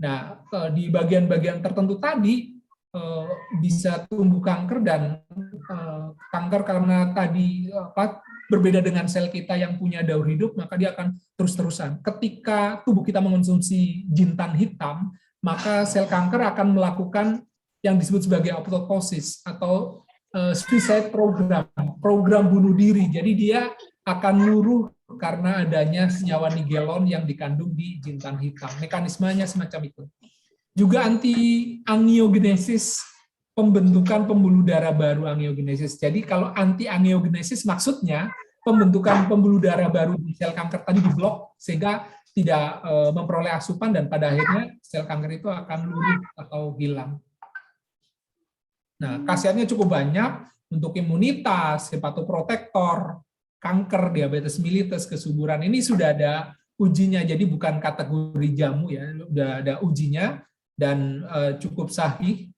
Nah, di bagian-bagian tertentu tadi bisa tumbuh kanker dan kanker karena tadi berbeda dengan sel kita yang punya daur hidup, maka dia akan terus-terusan. Ketika tubuh kita mengonsumsi jintan hitam, maka sel kanker akan melakukan yang disebut sebagai apoptosis atau suicide program bunuh diri. Jadi dia akan luruh karena adanya senyawa nigelon yang dikandung di jintan hitam. Mekanismenya semacam itu. Juga anti-angiogenesis, pembentukan pembuluh darah baru angiogenesis. Jadi kalau anti-angiogenesis maksudnya pembentukan pembuluh darah baru di sel kanker tadi diblok sehingga tidak memperoleh asupan dan pada akhirnya sel kanker itu akan luruh atau hilang. Nah, khasiatnya cukup banyak untuk imunitas, hepatoprotektor, kanker, diabetes mellitus, kesuburan. Ini sudah ada ujinya, jadi bukan kategori jamu ya, sudah ada ujinya dan cukup sahih.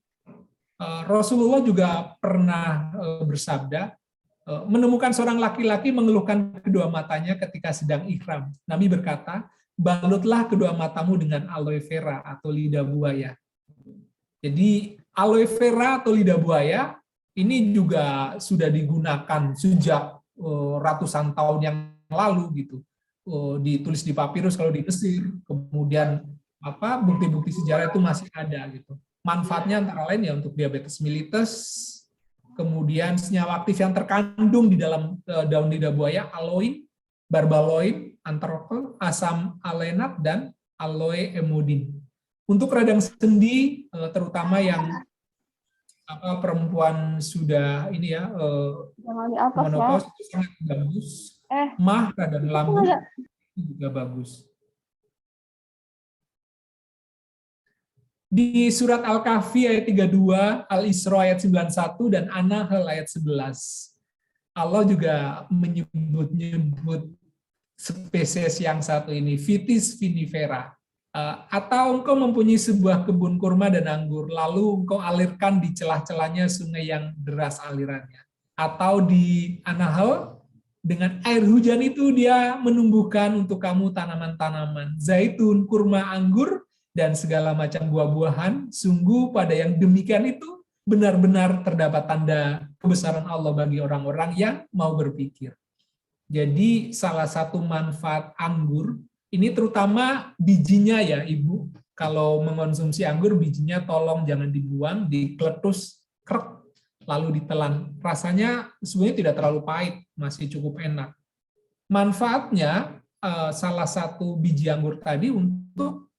Rasulullah juga pernah bersabda, menemukan seorang laki-laki mengeluhkan kedua matanya ketika sedang ihram. Nabi berkata, balutlah kedua matamu dengan aloe vera atau lidah buaya. Jadi aloe vera atau lidah buaya ini juga sudah digunakan sejak ratusan tahun yang lalu gitu. Ditulis di papirus kalau di Mesir, kemudian bukti-bukti sejarah itu masih ada gitu. Manfaatnya antara lain ya untuk diabetes mellitus, kemudian senyawa aktif yang terkandung di dalam daun lidah buaya, aloin, barbaloin, antrokol, asam alenat, dan aloe emodin. Untuk radang sendi, terutama yang perempuan sudah ini ya menopause itu sangat bagus. Mah, radang lambung itu juga bagus. Di surat Al-Kahfi ayat 32, Al-Isra ayat 91, dan An-Nahl ayat 11. Allah juga menyebut spesies yang satu ini, Vitis vinifera. Atau engkau mempunyai sebuah kebun kurma dan anggur, lalu engkau alirkan di celah-celahnya sungai yang deras alirannya. Atau di An-Nahl, dengan air hujan itu dia menumbuhkan untuk kamu tanaman-tanaman, zaitun, kurma, anggur, dan segala macam buah-buahan. Sungguh pada yang demikian itu benar-benar terdapat tanda kebesaran Allah bagi orang-orang yang mau berpikir. Jadi salah satu manfaat anggur, ini terutama bijinya ya Ibu, kalau mengonsumsi anggur bijinya tolong jangan dibuang, dikeletus, krek, lalu ditelan. Rasanya sebenarnya tidak terlalu pahit, masih cukup enak. Manfaatnya salah satu biji anggur tadi untuk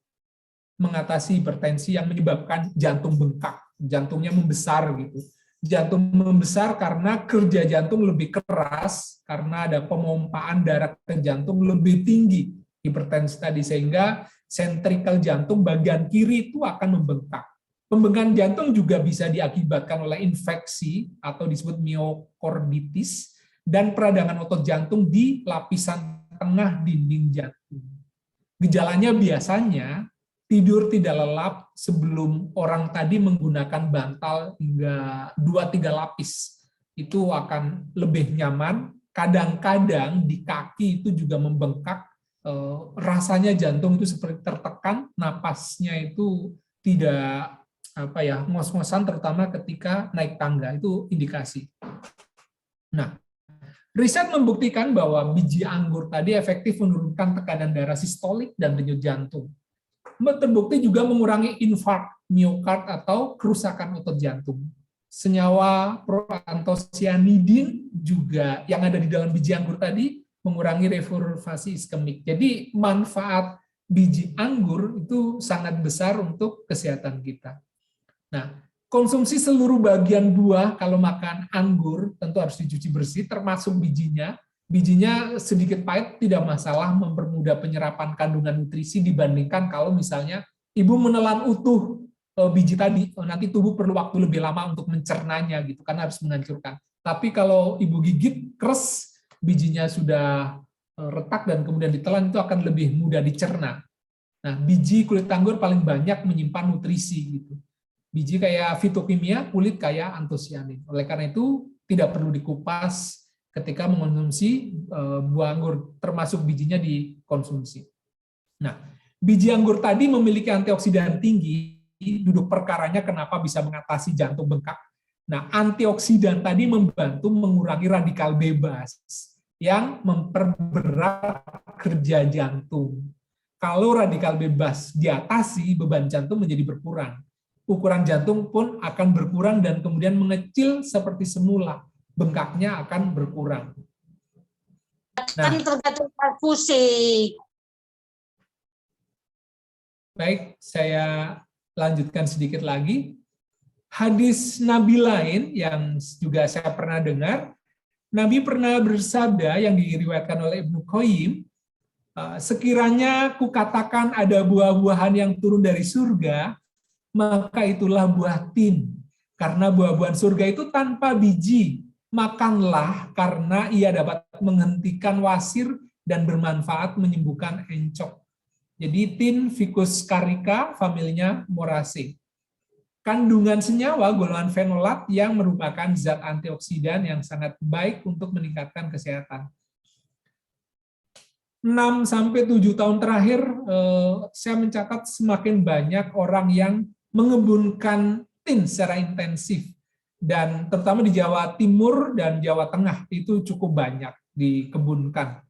mengatasi hipertensi yang menyebabkan jantung bengkak, jantungnya membesar gitu. Jantung membesar karena kerja jantung lebih keras, karena ada pemompaan darah ke jantung lebih tinggi, hipertensi tadi, sehingga sentrikal jantung bagian kiri itu akan membengkak. Pembengkakan jantung juga bisa diakibatkan oleh infeksi atau disebut miokarditis dan peradangan otot jantung di lapisan tengah dinding jantung. Gejalanya biasanya tidur tidak lelap sebelum orang tadi menggunakan bantal hingga 2-3 lapis. Itu akan lebih nyaman. Kadang-kadang di kaki itu juga membengkak. Rasanya jantung itu seperti tertekan, napasnya itu tidak ngos-ngosan, terutama ketika naik tangga. Itu indikasi. Nah, riset membuktikan bahwa biji anggur tadi efektif menurunkan tekanan darah sistolik dan denyut jantung. Terbukti juga mengurangi infark miokard atau kerusakan otot jantung. Senyawa proantosianidin juga yang ada di dalam biji anggur tadi mengurangi refluvasi iskemik. Jadi manfaat biji anggur itu sangat besar untuk kesehatan kita. Nah, konsumsi seluruh bagian buah kalau makan anggur tentu harus dicuci bersih, termasuk bijinya. Bijinya sedikit pahit tidak masalah, mempermudah penyerapan kandungan nutrisi dibandingkan kalau misalnya ibu menelan utuh biji tadi, nanti tubuh perlu waktu lebih lama untuk mencernanya gitu, karena harus menghancurkan. Tapi kalau ibu gigit keras, bijinya sudah retak dan kemudian ditelan, itu akan lebih mudah dicerna. Nah, biji kulit anggur paling banyak menyimpan nutrisi gitu. Biji kayak fitokimia, kulit kayak antosianin. Oleh karena itu tidak perlu dikupas ketika mengonsumsi buah anggur, termasuk bijinya dikonsumsi. Nah, biji anggur tadi memiliki antioksidan tinggi, duduk perkaranya kenapa bisa mengatasi jantung bengkak. Nah, antioksidan tadi membantu mengurangi radikal bebas yang memperberat kerja jantung. Kalau radikal bebas diatasi, beban jantung menjadi berkurang. Ukuran jantung pun akan berkurang dan kemudian mengecil seperti semula. Bengkaknya akan berkurang. Nah, Kan tergantung perfusi. baik, saya lanjutkan sedikit lagi. Hadis Nabi lain yang juga saya pernah dengar, Nabi pernah bersabda yang diriwayatkan oleh Ibnu Qayyim, sekiranya kukatakan ada buah-buahan yang turun dari surga, maka itulah buah tin. Karena buah-buahan surga itu tanpa biji. Makanlah karena ia dapat menghentikan wasir dan bermanfaat menyembuhkan encok. Jadi tin Ficus carica, familinya Moraceae. Kandungan senyawa golongan fenolat yang merupakan zat antioksidan yang sangat baik untuk meningkatkan kesehatan. 6-7 tahun terakhir, saya mencatat semakin banyak orang yang mengembunkan tin secara intensif. Dan terutama di Jawa Timur dan Jawa Tengah itu cukup banyak dikebunkan.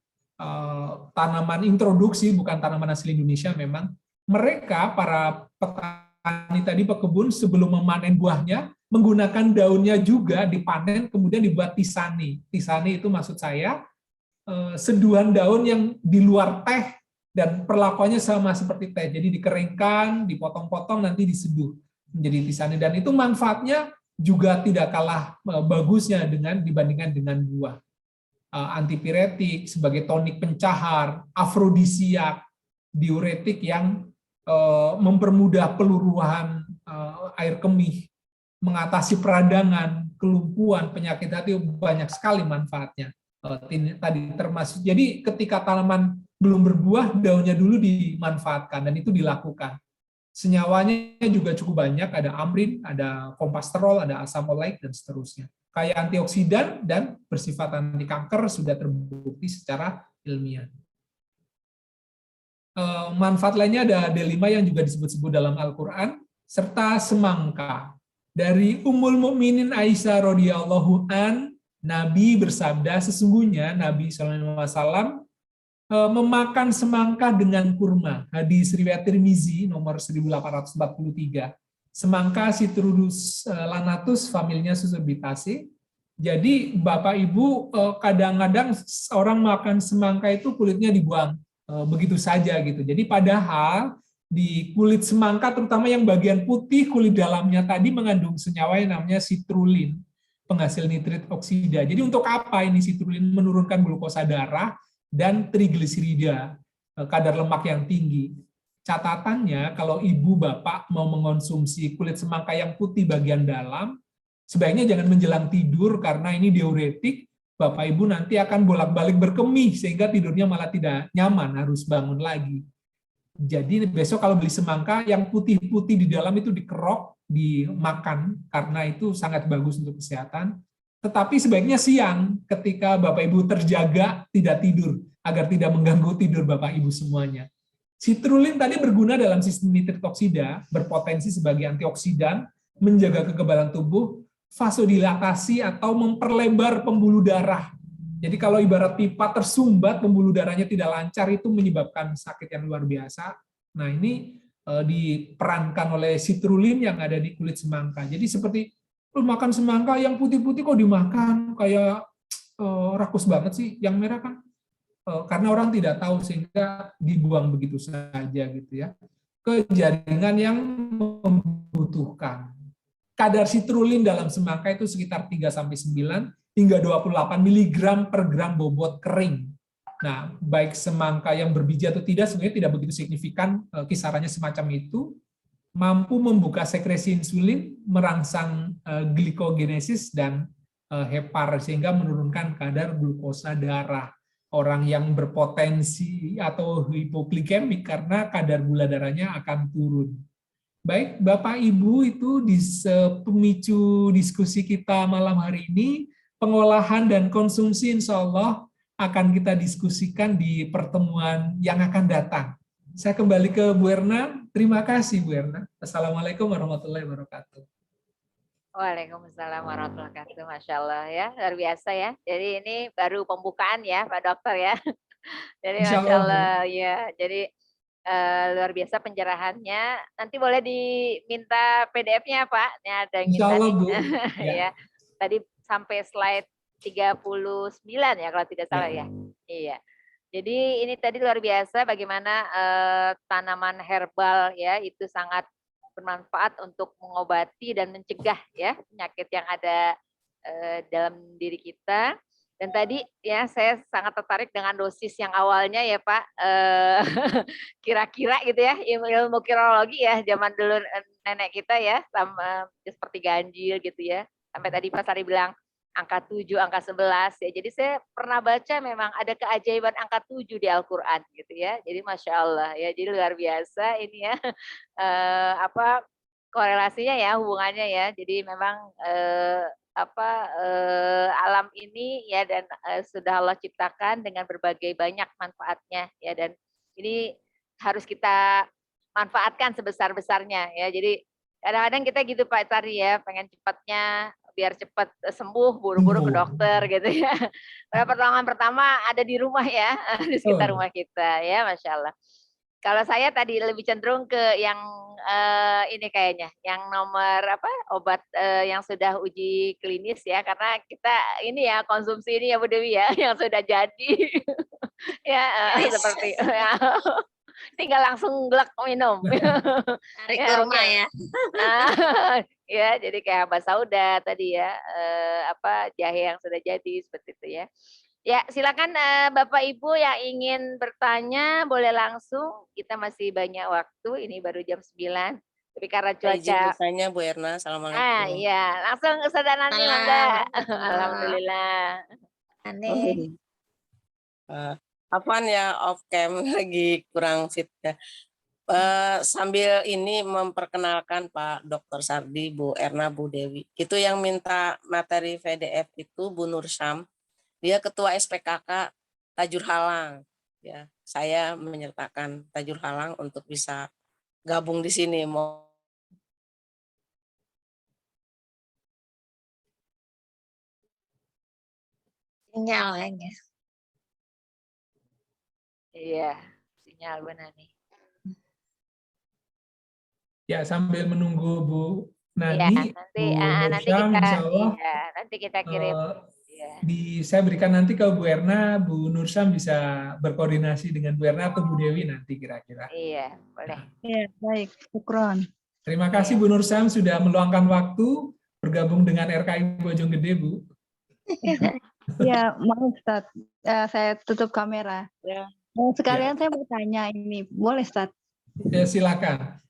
Tanaman introduksi, bukan tanaman asli Indonesia memang. Mereka, para petani tadi, pekebun, sebelum memanen buahnya, menggunakan daunnya juga dipanen, kemudian dibuat tisani. Tisani itu maksud saya, seduhan daun yang di luar teh, dan perlakuannya sama seperti teh. Jadi dikeringkan, dipotong-potong, nanti diseduh menjadi tisani. Dan itu manfaatnya juga tidak kalah bagusnya dibandingkan dengan buah. Antipiretik, sebagai tonik pencahar, afrodisiak, diuretik yang mempermudah peluruhan air kemih, mengatasi peradangan, kelumpuhan, penyakit hati, banyak sekali manfaatnya. Tadi termasuk, jadi ketika tanaman belum berbuah, daunnya dulu dimanfaatkan, dan itu dilakukan. Senyawanya juga cukup banyak, ada amrin, ada kompasterol, ada asam oleik, dan seterusnya. Kayak antioksidan dan bersifat anti kanker sudah terbukti secara ilmiah. Manfaat lainnya ada D5 yang juga disebut-sebut dalam Al-Quran, serta semangka. Dari Ummul Mukminin Aisyah radhiyallahu an, Nabi bersabda, sesungguhnya Nabi SAW memakan semangka dengan kurma. Hadis riwayat Tirmizi nomor 1843. Semangka Citrus lanatus, familinya Cucurbitaceae. Jadi Bapak Ibu, kadang-kadang orang makan semangka itu kulitnya dibuang begitu saja gitu. Jadi padahal di kulit semangka, terutama yang bagian putih kulit dalamnya tadi, mengandung senyawa yang namanya citrulin, penghasil nitrit oksida. Jadi untuk apa ini citrulin? Menurunkan glukosa darah dan trigliserida, kadar lemak yang tinggi. Catatannya, kalau ibu bapak mau mengonsumsi kulit semangka yang putih bagian dalam, sebaiknya jangan menjelang tidur karena ini diuretik. Bapak ibu nanti akan bolak-balik berkemih sehingga tidurnya malah tidak nyaman, harus bangun lagi. Jadi besok kalau beli semangka yang putih-putih di dalam itu dikerok, dimakan karena itu sangat bagus untuk kesehatan. Tetapi sebaiknya siang ketika Bapak Ibu terjaga tidak tidur agar tidak mengganggu tidur Bapak Ibu semuanya. Citrulin tadi berguna dalam sistem nitrit oksida, berpotensi sebagai antioksidan, menjaga kekebalan tubuh, vasodilatasi atau memperlebar pembuluh darah. Jadi kalau ibarat pipa tersumbat, pembuluh darahnya tidak lancar, itu menyebabkan sakit yang luar biasa. Nah, ini diperankan oleh citrulin yang ada di kulit semangka. Jadi seperti makan semangka yang putih-putih kok dimakan, kayak rakus banget sih, yang merah kan. Karena orang tidak tahu sehingga dibuang begitu saja gitu ya. Ke jaringan yang membutuhkan. Kadar citrulin dalam semangka itu sekitar 3-9 hingga 28 mg per gram bobot kering. Nah, baik semangka yang berbiji atau tidak sebenarnya tidak begitu signifikan, kisarannya semacam itu, mampu membuka sekresi insulin, merangsang glikogenesis dan hepar sehingga menurunkan kadar glukosa darah. orang yang berpotensi atau hipoglikemik karena kadar gula darahnya akan turun. Baik, Bapak Ibu, itu di pemicu diskusi kita malam hari ini, pengolahan dan konsumsi insya Allah akan kita diskusikan di pertemuan yang akan datang. Saya kembali ke Bu Erna. Terima kasih Bu Erna. Assalamualaikum warahmatullahi wabarakatuh. Waalaikumsalam warahmatullahi wabarakatuh. Masya Allah ya, luar biasa ya. Jadi ini baru pembukaan ya Pak Dokter ya. Jadi Insya Masya Allah, Bu. Allah ya. Jadi luar biasa pencerahannya. Nanti boleh diminta PDF-nya Pak. Ini ada yang Insya minta Allah, nih. Bu. Ya. Tadi sampai slide 39 ya kalau tidak salah ya. Iya. Jadi ini tadi luar biasa bagaimana tanaman herbal ya itu sangat bermanfaat untuk mengobati dan mencegah ya penyakit yang ada dalam diri kita. Dan tadi ya saya sangat tertarik dengan dosis yang awalnya ya Pak, kira-kira gitu ya ilmu kirologi ya zaman dulu nenek kita ya sama seperti ganjil gitu ya. Sampai tadi Pak Sari bilang angka 7, angka 11 ya. Jadi saya pernah baca memang ada keajaiban angka 7 di Al-Qur'an gitu ya. Jadi Masya Allah ya. Jadi luar biasa ini ya korelasinya ya, hubungannya ya. Jadi memang alam ini ya dan sudah Allah ciptakan dengan berbagai banyak manfaatnya ya, dan ini harus kita manfaatkan sebesar-besarnya ya. Jadi kadang-kadang kita gitu Pak Tari ya, pengen cepatnya biar cepat sembuh, buru-buru ke dokter gitu ya. Pertolongan pertama ada di rumah ya, di sekitar rumah kita ya, Masya Allah. Kalau saya tadi lebih cenderung ke yang ini kayaknya, yang nomor obat yang sudah uji klinis ya, karena kita ini ya konsumsi ini ya Bu Dewi ya, yang sudah jadi ya seperti ya, tinggal langsung glek minum. Tarik ke rumah ya. Ya, jadi kayak haba sauda tadi ya, jahe yang sudah jadi seperti itu ya. Ya, silakan Bapak Ibu yang ingin bertanya boleh langsung. Kita masih banyak waktu. Ini baru jam 9. Tapi karena cuaca. Izin bertanya Bu Erna. Assalamualaikum. Iya, langsung Ustaz Nani Mangga. Alhamdulillah. Aneh. Apaan ya off cam lagi kurang fit ya. Sambil ini memperkenalkan Pak Dr. Sardi, Bu Erna, Bu Dewi. Itu yang minta materi PDF itu Bu Nur Syam. Dia ketua SPKK Tajur Halang. Ya, saya menyertakan Tajur Halang untuk bisa gabung di sini. Sinyalnya. Iya, sinyal benar nih. Ya, sambil menunggu Bu Ya, Nani, nanti insya Allah, nanti kita kirim. Saya berikan nanti ke Bu Erna, Bu Nur Syam bisa berkoordinasi dengan Bu Erna atau Bu Dewi nanti kira-kira. Iya, boleh. Iya, baik. Syukron. Terima kasih Bu Nur Syam sudah meluangkan waktu bergabung dengan RKI Bojonggede, Bu. Ya, maaf Ustaz. Saya tutup kamera. Ya. Sekalian saya mau tanya ini, boleh Ustaz? Ya, silakan.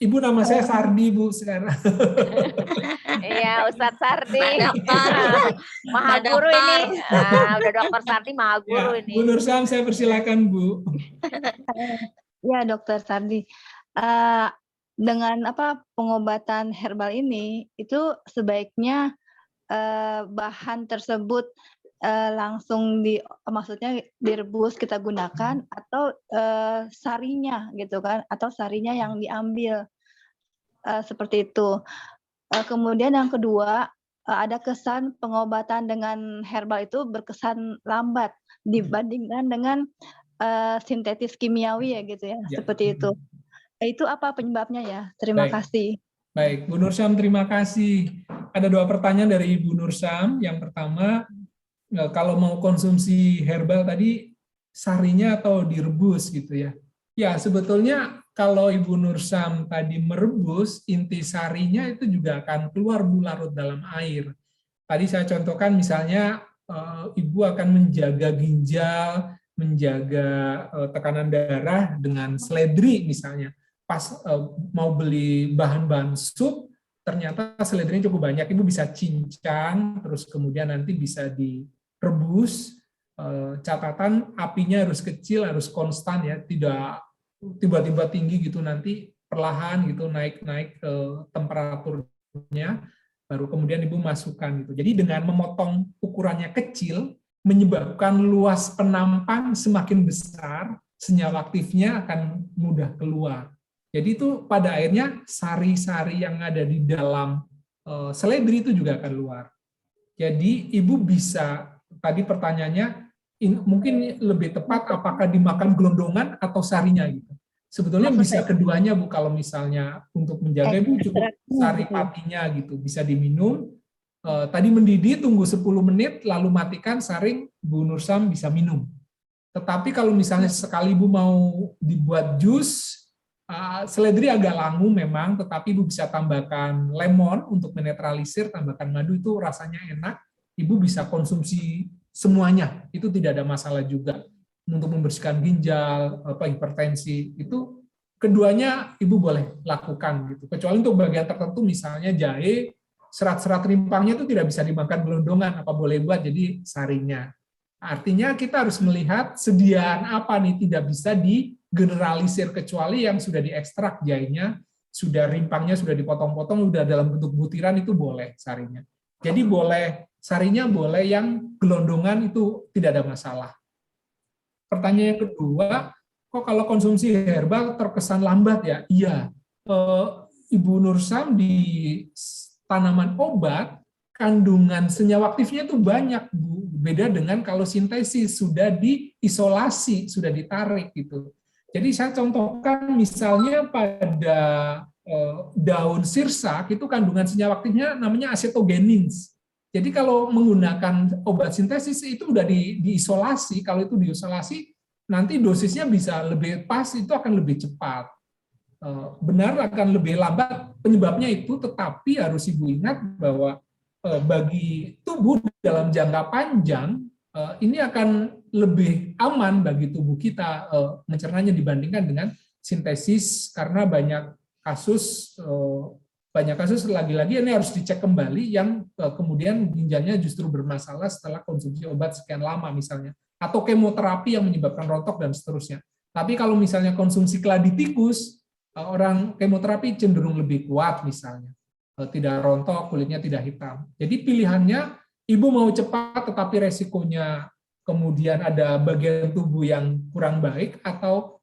Ibu, nama saya Sardi, Bu, sekarang. Iya, Ustadz Sardi. Maha Ada guru apa? ini. Udah Dokter Sardi, maha guru Ya, ini. Bu Nur Syam, saya persilakan, Bu. Ya, Dokter Sardi. Dengan pengobatan herbal ini, itu sebaiknya bahan tersebut langsung maksudnya direbus kita gunakan atau sarinya gitu kan, atau sarinya yang diambil seperti itu. Kemudian yang kedua, ada kesan pengobatan dengan herbal itu berkesan lambat dibandingkan dengan sintetis kimiawi ya gitu ya, seperti itu. Itu apa penyebabnya ya? Terima kasih. Baik, Bu Nur Syam, terima kasih. Ada 2 pertanyaan dari Ibu Nur Syam. Yang pertama, kalau mau konsumsi herbal tadi sarinya atau direbus gitu ya. Ya, sebetulnya kalau Ibu Nur Syam tadi merebus, inti sarinya itu juga akan keluar Bu larut dalam air. Tadi saya contohkan misalnya Ibu akan menjaga ginjal, menjaga tekanan darah dengan seledri misalnya. Pas mau beli bahan-bahan sup, ternyata seledrinya cukup banyak, Ibu bisa cincang, terus kemudian nanti bisa direbus, Catatan apinya harus kecil, harus konstan ya, tidak tiba-tiba tinggi gitu, nanti perlahan gitu naik-naik ke temperaturnya, baru kemudian Ibu masukkan gitu. Jadi dengan memotong ukurannya kecil menyebabkan luas penampang semakin besar, senyawa aktifnya akan mudah keluar. Jadi itu pada akhirnya sari-sari yang ada di dalam seledri itu juga akan keluar. Jadi Ibu bisa, tadi pertanyaannya mungkin lebih tepat apakah dimakan gelondongan atau sarinya gitu. Sebetulnya bisa keduanya Bu, kalau misalnya untuk menjaga Ibu cukup sari patinya gitu, bisa diminum. Tadi mendidih tunggu 10 menit lalu matikan, saring, Bu Nursam bisa minum. Tetapi kalau misalnya sekali Ibu mau dibuat jus, seledri agak langu memang, tetapi Ibu bisa tambahkan lemon untuk menetralisir, tambahkan madu, itu rasanya enak. Ibu bisa konsumsi semuanya, itu tidak ada masalah juga. Untuk membersihkan ginjal, hipertensi, itu keduanya Ibu boleh lakukan gitu. Kecuali untuk bagian tertentu, misalnya jahe, serat-serat rimpangnya itu tidak bisa dimakan gelondongan, apa boleh buat jadi sarinya. Artinya kita harus melihat sediaan apa nih, tidak bisa digeneralisir, kecuali yang sudah diekstrak jahenya, sudah rimpangnya sudah dipotong-potong, sudah dalam bentuk butiran, itu boleh sarinya. Jadi boleh sarinya, boleh yang gelondongan, itu tidak ada masalah. Pertanyaan yang kedua, kok kalau konsumsi herbal terkesan lambat ya? Iya, Ibu Nursam di tanaman obat, kandungan senyawa aktifnya itu banyak, Bu. Beda dengan kalau sintesis sudah diisolasi, sudah ditarik gitu. Jadi saya contohkan misalnya pada daun sirsak itu kandungan senyawa aktifnya namanya acetogenins. Jadi kalau menggunakan obat sintesis itu udah diisolasi, kalau itu diisolasi nanti dosisnya bisa lebih pas, itu akan lebih cepat. Benar akan lebih lambat penyebabnya itu, tetapi harus Ibu ingat bahwa bagi tubuh dalam jangka panjang ini akan lebih aman bagi tubuh kita mencernanya dibandingkan dengan sintesis, karena banyak kasus lagi-lagi ini harus dicek kembali yang kemudian ginjalnya justru bermasalah setelah konsumsi obat sekian lama misalnya, atau kemoterapi yang menyebabkan rontok dan seterusnya. Tapi kalau misalnya konsumsi keladi tikus, orang kemoterapi cenderung lebih kuat misalnya, tidak rontok, kulitnya tidak hitam. Jadi pilihannya, Ibu mau cepat tetapi resikonya kemudian ada bagian tubuh yang kurang baik, atau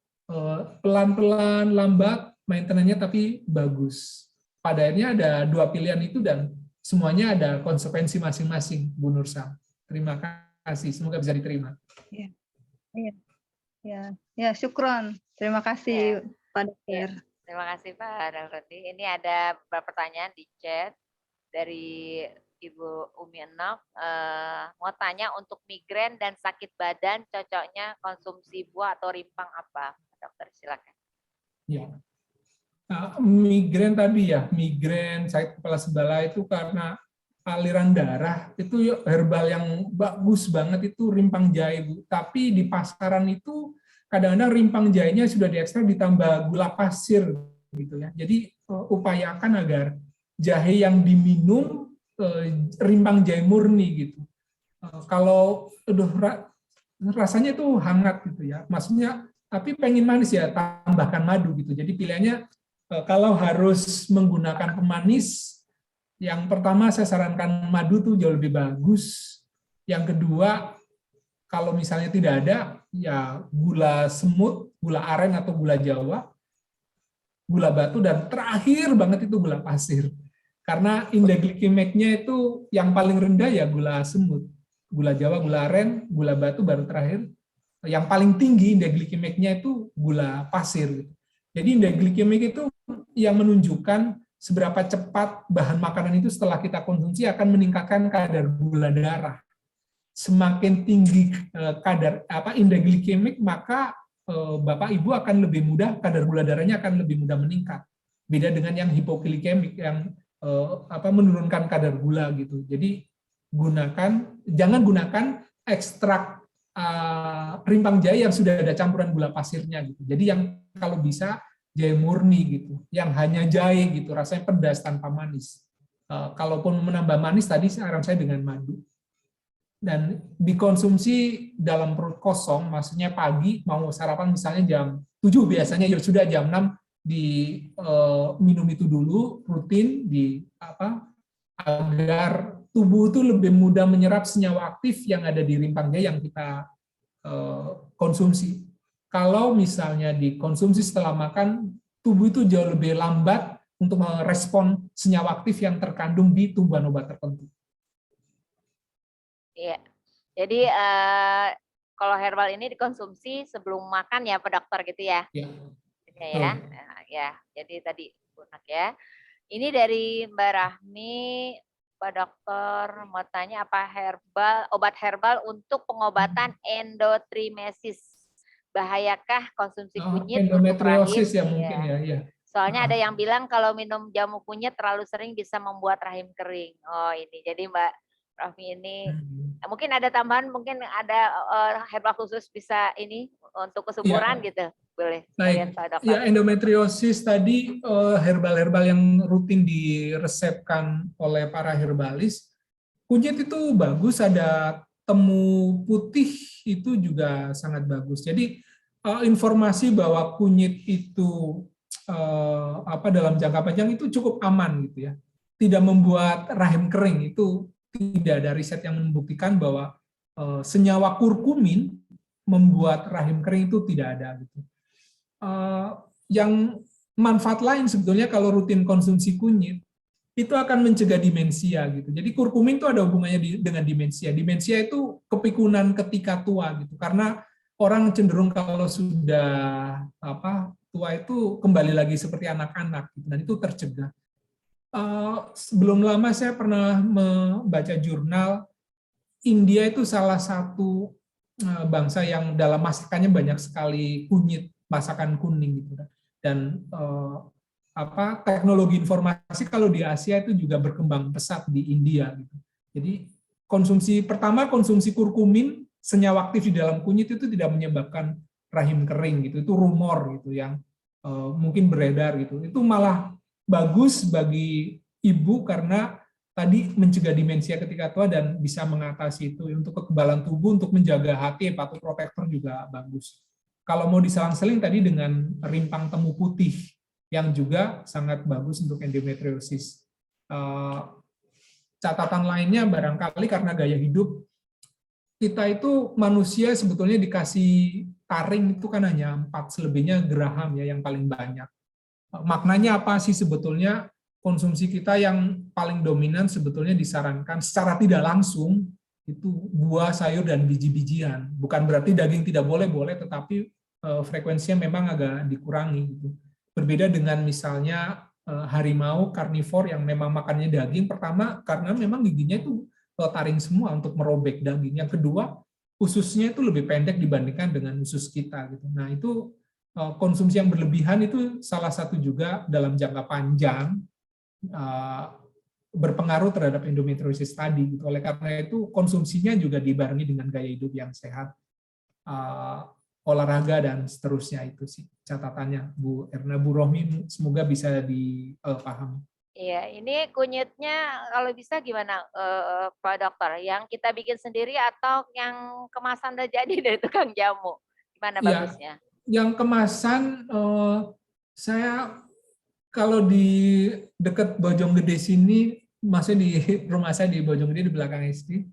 pelan-pelan, lambat, maintenance-nya tapi bagus. Pada akhirnya ada dua pilihan itu dan semuanya ada konsekuensi masing-masing, Bu Nursam. Terima kasih, semoga bisa diterima. Ya, syukron. Terima kasih, Pak Dokter. Terima kasih Pak Rodi. Ini ada beberapa pertanyaan di chat dari Ibu Umi Enok. Mau tanya, untuk migrain dan sakit badan cocoknya konsumsi buah atau rimpang apa? Dokter silakan. Ya. Nah, migrain tadi ya, migrain, sakit kepala sebala itu karena aliran darah, itu herbal yang bagus banget itu rimpang jahe, Bu. Tapi di pasaran itu kadang-kadang rimpang jahenya sudah diekstrak ditambah gula pasir gitu ya. Jadi upayakan agar jahe yang diminum rimpang jahe murni gitu. Kalau rasanya itu hangat gitu ya. Maksudnya tapi pengen manis ya, tambahkan madu gitu. Jadi pilihannya kalau harus menggunakan pemanis, yang pertama saya sarankan madu tuh jauh lebih bagus. Yang kedua, kalau misalnya tidak ada, ya gula semut, gula aren atau gula Jawa, gula batu, dan terakhir banget itu gula pasir. Karena indeks glikemiknya itu yang paling rendah ya gula semut, gula Jawa, gula aren, gula batu, baru terakhir. Yang paling tinggi indeks glikemiknya itu gula pasir. Jadi indeks glikemik itu yang menunjukkan seberapa cepat bahan makanan itu setelah kita konsumsi akan meningkatkan kadar gula darah. Semakin tinggi kadar indeks glikemik, maka Bapak Ibu akan lebih mudah, kadar gula darahnya akan lebih mudah meningkat. Beda dengan yang hipoglikemik yang menurunkan kadar gula gitu. Jadi jangan gunakan ekstrak rimpang jahe yang sudah ada campuran gula pasirnya gitu. Jadi yang kalau bisa jahe murni gitu, yang hanya jahe gitu, rasanya pedas tanpa manis. Kalaupun menambah manis tadi saran saya dengan madu. dan dikonsumsi dalam perut kosong, maksudnya pagi mau sarapan misalnya jam 7 biasanya, ya sudah jam 6 minum itu dulu rutin agar tubuh itu lebih mudah menyerap senyawa aktif yang ada di rimpang jaya yang kita konsumsi. Kalau misalnya dikonsumsi setelah makan, tubuh itu jauh lebih lambat untuk merespon senyawa aktif yang terkandung di tumbuhan obat tertentu. Iya. Jadi kalau herbal ini dikonsumsi sebelum makan ya Pak Dokter gitu ya? Ya. Ya. Nah, ya. Jadi tadi bunak ya. Ini dari Mbak Rahmi, Pak Dokter mau tanya apa obat herbal untuk pengobatan endotrimesis. Bahayakah konsumsi kunyit untuk rahim? Endometriosis ya mungkin ya. Soalnya ada yang bilang kalau minum jamu kunyit terlalu sering bisa membuat rahim kering. Oh ini, jadi Mbak Rahmi ini mungkin ada tambahan, mungkin ada herbal khusus bisa ini untuk kesuburan gitu, boleh. Baik, ya endometriosis tadi herbal-herbal yang rutin diresepkan oleh para herbalis, kunyit itu bagus, ada temu putih itu juga sangat bagus. Jadi informasi bahwa kunyit itu dalam jangka panjang itu cukup aman gitu ya, tidak membuat rahim kering, itu tidak ada riset yang membuktikan bahwa senyawa kurkumin membuat rahim kering itu tidak ada gitu. Yang manfaat lain sebetulnya kalau rutin konsumsi kunyit itu akan mencegah demensia gitu. Jadi kurkumin itu ada hubungannya dengan demensia. Demensia itu kepikunan ketika tua gitu. Karena orang cenderung kalau sudah tua itu kembali lagi seperti anak-anak gitu, dan itu tercegah. Sebelum lama saya pernah membaca jurnal India itu salah satu bangsa yang dalam masakannya banyak sekali kunyit, masakan kuning gitu. Dan teknologi informasi kalau di Asia itu juga berkembang pesat di India gitu. Jadi konsumsi kurkumin, senyawa aktif di dalam kunyit itu tidak menyebabkan rahim kering gitu. Itu rumor gitu yang mungkin beredar gitu. Itu malah bagus bagi ibu karena tadi mencegah demensia ketika tua dan bisa mengatasi itu. Untuk kekebalan tubuh, untuk menjaga hati, hepatoprotektor juga bagus. Kalau mau diselang-seling tadi dengan rimpang temu putih yang juga sangat bagus untuk endometriosis. Catatan lainnya barangkali karena gaya hidup kita itu manusia sebetulnya dikasih taring itu kan hanya 4, selebihnya geraham ya yang paling banyak. Maknanya apa sih sebetulnya? Konsumsi kita yang paling dominan sebetulnya disarankan secara tidak langsung itu buah, sayur, dan biji-bijian. Bukan berarti daging tidak boleh, tetapi frekuensinya memang agak dikurangi. Gitu. Berbeda dengan misalnya harimau karnivor yang memang makannya daging. Pertama, karena memang giginya itu taring semua untuk merobek daging. Yang kedua, ususnya itu lebih pendek dibandingkan dengan usus kita. Gitu. Nah itu konsumsi yang berlebihan itu salah satu juga dalam jangka panjang berpengaruh terhadap endometriosis tadi. Gitu. Oleh karena itu konsumsinya juga dibarengi dengan gaya hidup yang sehat, olahraga dan seterusnya. Itu sih catatannya Bu Erna, Bu Rohmi, semoga bisa dipahami. Iya, ini kunyitnya kalau bisa gimana Pak Dokter? Yang kita bikin sendiri atau yang kemasan udah jadi dari tukang jamu? Gimana bagusnya? Yang kemasan saya kalau di dekat Bojonggede sini, maksudnya di rumah saya di Bojonggede di belakang SD,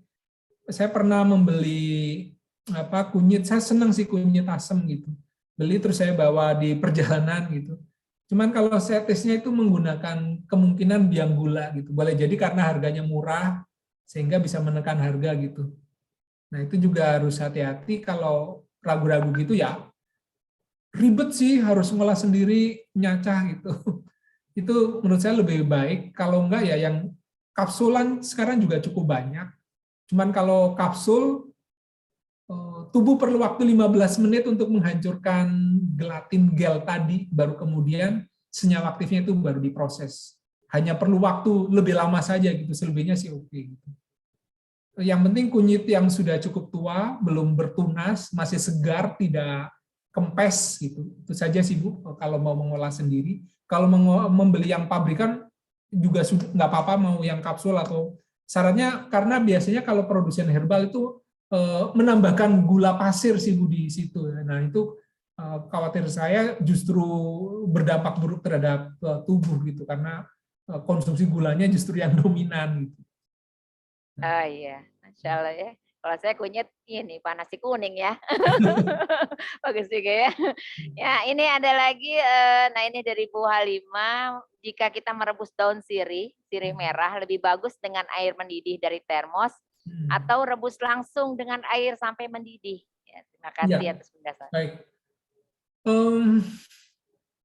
saya pernah membeli kunyit. Saya senang sih kunyit asam gitu. Beli terus saya bawa di perjalanan gitu. Cuman kalau saya tesnya itu menggunakan kemungkinan biang gula gitu. Boleh jadi karena harganya murah sehingga bisa menekan harga gitu. Nah, itu juga harus hati-hati kalau ragu-ragu gitu ya. Ribet sih harus ngolah sendiri, nyacah gitu. Itu menurut saya lebih baik. Kalau enggak ya yang kapsulan sekarang juga cukup banyak. Cuman kalau kapsul tubuh perlu waktu 15 menit untuk menghancurkan gelatin gel tadi, baru kemudian senyawa aktifnya itu baru diproses. Hanya perlu waktu lebih lama saja gitu, selebihnya sih oke. Gitu. Yang penting kunyit yang sudah cukup tua, belum bertunas, masih segar, tidak kempes gitu. Itu saja sih Bu, kalau mau mengolah sendiri. Kalau membeli yang pabrikan juga sudah nggak apa-apa, mau yang kapsul atau Syaratnya karena biasanya kalau produsen herbal itu menambahkan gula pasir sih Bu di situ. Nah itu khawatir saya justru berdampak buruk terhadap tubuh gitu karena konsumsi gulanya justru yang dominan gitu. Oh iya, Masya Allah ya. Kalau saya kunyit ini panas nasi kuning ya. Bagus juga ya. Ya, ini ada lagi, nah ini dari Bu Halimah, jika kita merebus daun sirih merah lebih bagus dengan air mendidih dari termos atau rebus langsung dengan air sampai mendidih. Ya, terima kasih Ya, atas penjelasan. baik.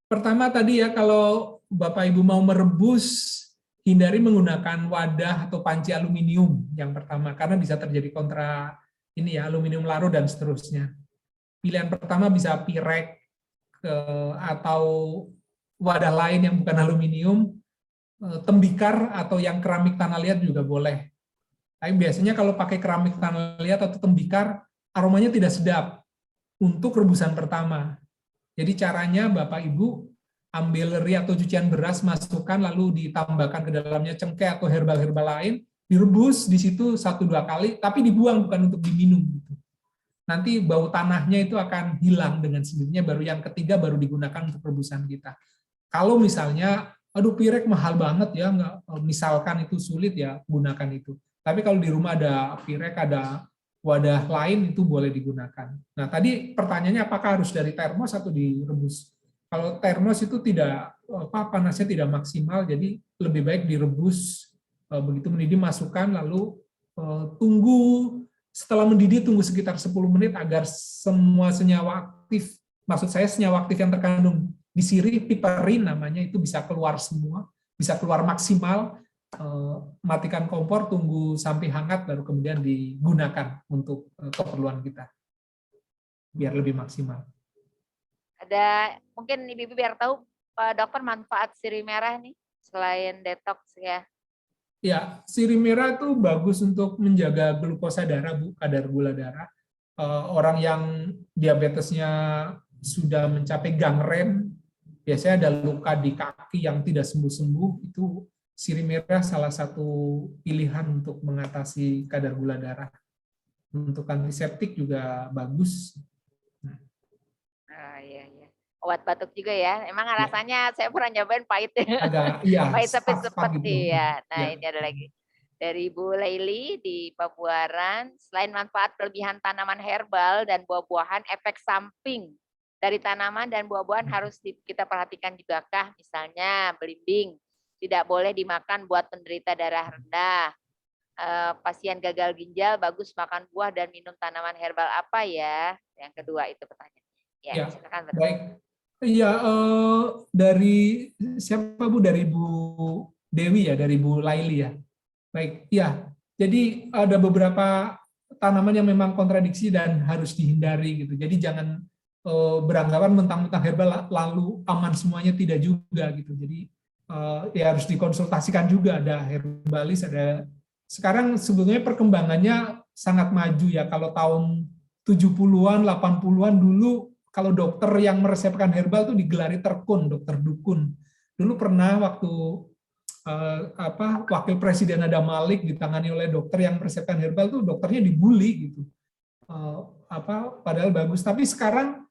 Pertama tadi ya, kalau Bapak Ibu mau merebus, hindari menggunakan wadah atau panci aluminium yang pertama, karena bisa terjadi kontra ini ya, aluminium larut dan seterusnya. Pilihan pertama bisa pirek atau wadah lain yang bukan aluminium, tembikar atau yang keramik tanah liat juga boleh. Tapi biasanya kalau pakai keramik tanah liat atau tembikar, aromanya tidak sedap untuk rebusan pertama. Jadi caranya Bapak Ibu ambil leri atau cucian beras, masukkan lalu ditambahkan ke dalamnya cengkeh atau herbal-herbal lain, direbus di situ 1-2 kali, tapi dibuang bukan untuk diminum. Nanti bau tanahnya itu akan hilang dengan sendirinya, baru yang ketiga baru digunakan untuk rebusan kita. Kalau misalnya, aduh pirek mahal banget ya, misalkan itu sulit ya, gunakan itu. Tapi kalau di rumah ada pirek, ada wadah lain, itu boleh digunakan. Nah tadi pertanyaannya apakah harus dari termos atau direbus? Kalau termos itu tidak panasnya tidak maksimal, jadi lebih baik direbus, begitu mendidih masukkan, lalu tunggu, setelah mendidih tunggu sekitar 10 menit agar semua senyawa aktif, maksud saya senyawa aktif yang terkandung di sirih, piperin namanya, itu bisa keluar semua, bisa keluar maksimal. Matikan kompor, tunggu sampai hangat, baru kemudian digunakan untuk keperluan kita, biar lebih maksimal. Ada mungkin Ibu biar tahu Pak Dokter manfaat sirih merah nih selain detox ya. Ya, sirih merah itu bagus untuk menjaga glukosa darah, Bu, kadar gula darah. Orang yang diabetesnya sudah mencapai gangren, biasanya ada luka di kaki yang tidak sembuh-sembuh, itu sirih merah salah satu pilihan untuk mengatasi kadar gula darah. Untuk antiseptik juga bagus. Iya. Obat batuk juga ya. Emang rasanya saya pernah nyobain pahit. Agak, iya, pahit tapi sepet gitu. ya. Nah Ya. ini ada lagi. Dari Bu Laili di Pabuaran, selain manfaat kelebihan tanaman herbal dan buah-buahan, efek samping dari tanaman dan buah-buahan harus kita perhatikan juga kah? Misalnya belimbing, tidak boleh dimakan buat penderita darah rendah. Pasien gagal ginjal bagus makan buah dan minum tanaman herbal apa ya? Yang kedua itu pertanyaan. Ya, silakan. Baik. Iya, dari siapa Bu? Dari Bu Dewi ya, dari Bu Laili ya. Baik, ya. Jadi ada beberapa tanaman yang memang kontradiksi dan harus dihindari gitu. Jadi jangan beranggapan mentang-mentang herbal lalu aman semuanya, tidak juga gitu. Jadi ya harus dikonsultasikan juga, ada herbalis, ada. Sekarang sebetulnya perkembangannya sangat maju ya. Kalau tahun 70-an, 80-an dulu kalau dokter yang meresepkan herbal tuh digelari terkun, dokter dukun. Dulu pernah waktu wakil presiden Adam Malik ditangani oleh dokter yang meresepkan herbal tuh dokternya dibully gitu. Padahal bagus. Tapi sekarang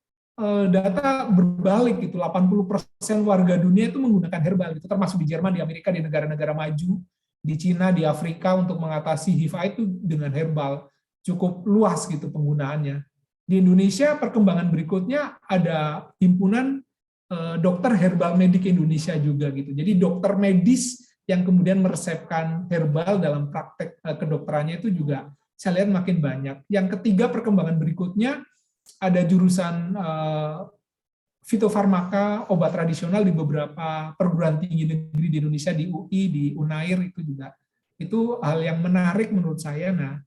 data berbalik gitu, 80% warga dunia itu menggunakan herbal itu, termasuk di Jerman, di Amerika, di negara-negara maju, di Cina, di Afrika untuk mengatasi HIV itu dengan herbal cukup luas gitu penggunaannya. Di Indonesia perkembangan berikutnya ada himpunan dokter herbal medik Indonesia juga gitu. Jadi dokter medis yang kemudian meresepkan herbal dalam praktek kedokterannya itu juga saya lihat makin banyak. Yang ketiga perkembangan berikutnya ada jurusan fitofarmaka, obat tradisional di beberapa perguruan tinggi negeri di Indonesia, di UI, di Unair itu juga. Itu hal yang menarik menurut saya. Nah,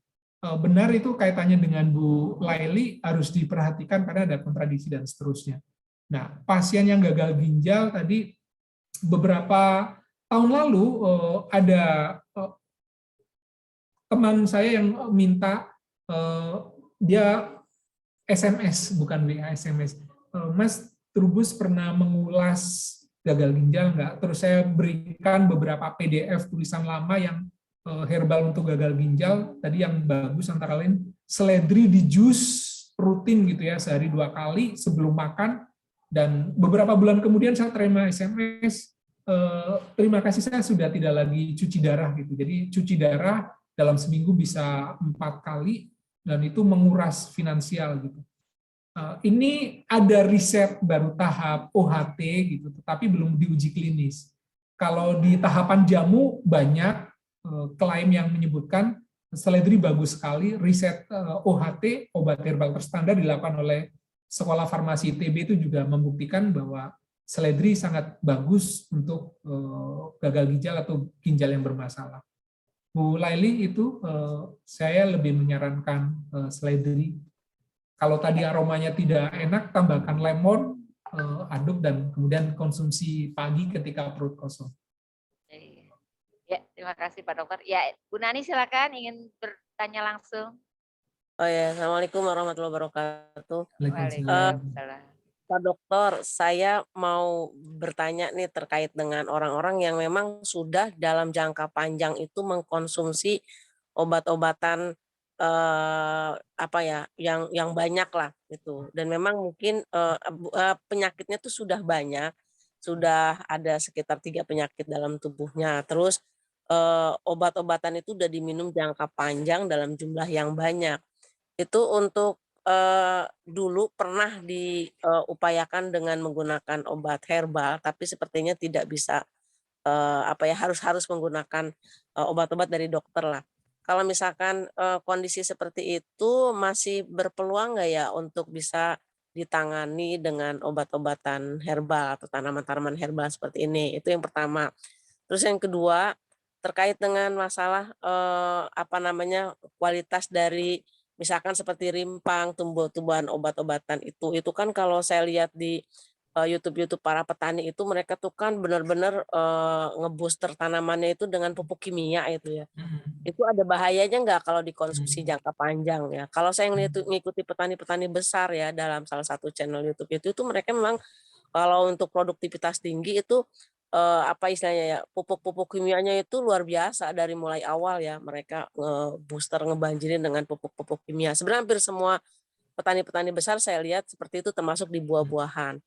benar itu kaitannya dengan Bu Laili harus diperhatikan karena ada kontradiksi dan seterusnya. Nah, pasien yang gagal ginjal tadi beberapa tahun lalu ada teman saya yang minta dia SMS, bukan WA, SMS. Mas Trubus pernah mengulas gagal ginjal nggak? Terus saya berikan beberapa PDF tulisan lama yang herbal untuk gagal ginjal tadi yang bagus antara lain seledri di jus rutin gitu ya, sehari 2 kali sebelum makan. Dan beberapa bulan kemudian saya terima SMS, terima kasih saya sudah tidak lagi cuci darah gitu. Jadi cuci darah dalam seminggu bisa 4 kali dan itu menguras finansial gitu. Ini ada riset baru tahap OHT gitu, tetapi belum diuji klinis. Kalau di tahapan jamu banyak klaim yang menyebutkan seledri bagus sekali. Riset OHT, obat herbal terstandar dilakukan oleh Sekolah Farmasi ITB itu juga membuktikan bahwa seledri sangat bagus untuk gagal ginjal atau ginjal yang bermasalah. Bu Laili, itu saya lebih menyarankan seledri. Kalau tadi aromanya tidak enak, tambahkan lemon, aduk, dan kemudian konsumsi pagi ketika perut kosong. Ya, terima kasih Pak Dokter. Ya, Bu Nani silakan ingin bertanya langsung. Oh ya, Assalamualaikum warahmatullahi wabarakatuh. Waalaikumsalam. Pak Dokter, saya mau bertanya nih terkait dengan orang-orang yang memang sudah dalam jangka panjang itu mengkonsumsi obat-obatan apa ya, yang banyak lah gitu. Dan memang mungkin penyakitnya tuh sudah banyak, sudah ada sekitar 3 penyakit dalam tubuhnya. Terus obat-obatan itu udah diminum jangka panjang dalam jumlah yang banyak. Itu untuk dulu pernah diupayakan dengan menggunakan obat herbal, tapi sepertinya tidak bisa apa ya, harus menggunakan obat-obat dari dokter lah. Kalau misalkan kondisi seperti itu masih berpeluang nggak ya untuk bisa ditangani dengan obat-obatan herbal atau tanaman-tanaman herbal seperti ini? Itu yang pertama. Terus yang kedua, terkait dengan masalah apa namanya, kualitas dari misalkan seperti rimpang, tumbuh-tumbuhan obat-obatan itu kan kalau saya lihat di YouTube para petani itu mereka tuh kan benar-benar ngebooster tanamannya itu dengan pupuk kimia itu ya. Itu ada bahayanya nggak kalau dikonsumsi jangka panjang ya? Kalau saya ngikuti petani-petani besar ya dalam salah satu channel YouTube itu mereka memang kalau untuk produktivitas tinggi itu apa istilahnya ya, pupuk-pupuk kimianya itu luar biasa dari mulai awal ya, mereka ngebooster, ngebanjirin dengan pupuk-pupuk kimia. Sebenarnya hampir semua petani-petani besar saya lihat seperti itu termasuk di buah-buahan.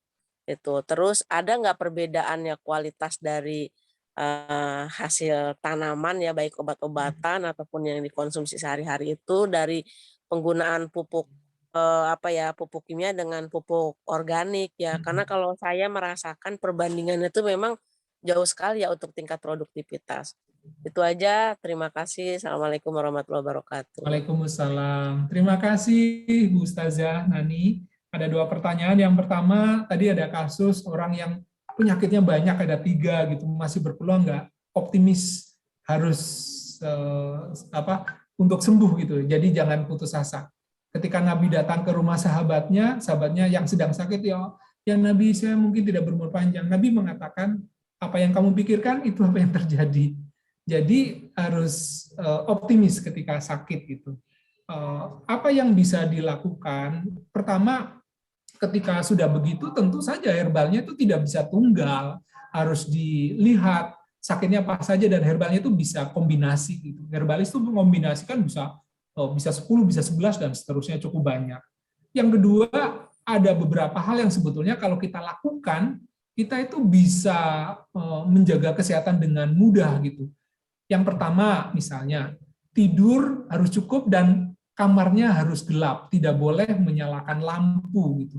Itu. Terus ada nggak perbedaannya kualitas dari hasil tanaman ya, baik obat-obatan ataupun yang dikonsumsi sehari-hari itu dari penggunaan pupuk apa ya, pupuk kimia dengan pupuk organik ya? Karena kalau saya merasakan perbandingannya itu memang jauh sekali ya untuk tingkat produktivitas. Itu aja, terima kasih. Assalamualaikum warahmatullahi wabarakatuh. Waalaikumsalam. Terima kasih Bu Ustazah Nani. Ada 2 pertanyaan. Yang pertama, tadi ada kasus orang yang penyakitnya banyak, ada 3 gitu, masih berpeluang nggak optimis harus untuk sembuh gitu. Jadi jangan putus asa. Ketika Nabi datang ke rumah sahabatnya yang sedang sakit, ya Nabi, saya mungkin tidak berumur panjang. Nabi mengatakan, apa yang kamu pikirkan itu apa yang terjadi. Jadi harus optimis ketika sakit gitu. Apa yang bisa dilakukan? Pertama, ketika sudah begitu tentu saja herbalnya itu tidak bisa tunggal, harus dilihat sakitnya apa saja dan herbalnya itu bisa kombinasi gitu. Herbalis itu mengombinasikan bisa 10, bisa 11 dan seterusnya, cukup banyak. Yang kedua, ada beberapa hal yang sebetulnya kalau kita lakukan, kita itu bisa menjaga kesehatan dengan mudah gitu. Yang pertama, misalnya tidur harus cukup dan kamarnya harus gelap, tidak boleh menyalakan lampu gitu.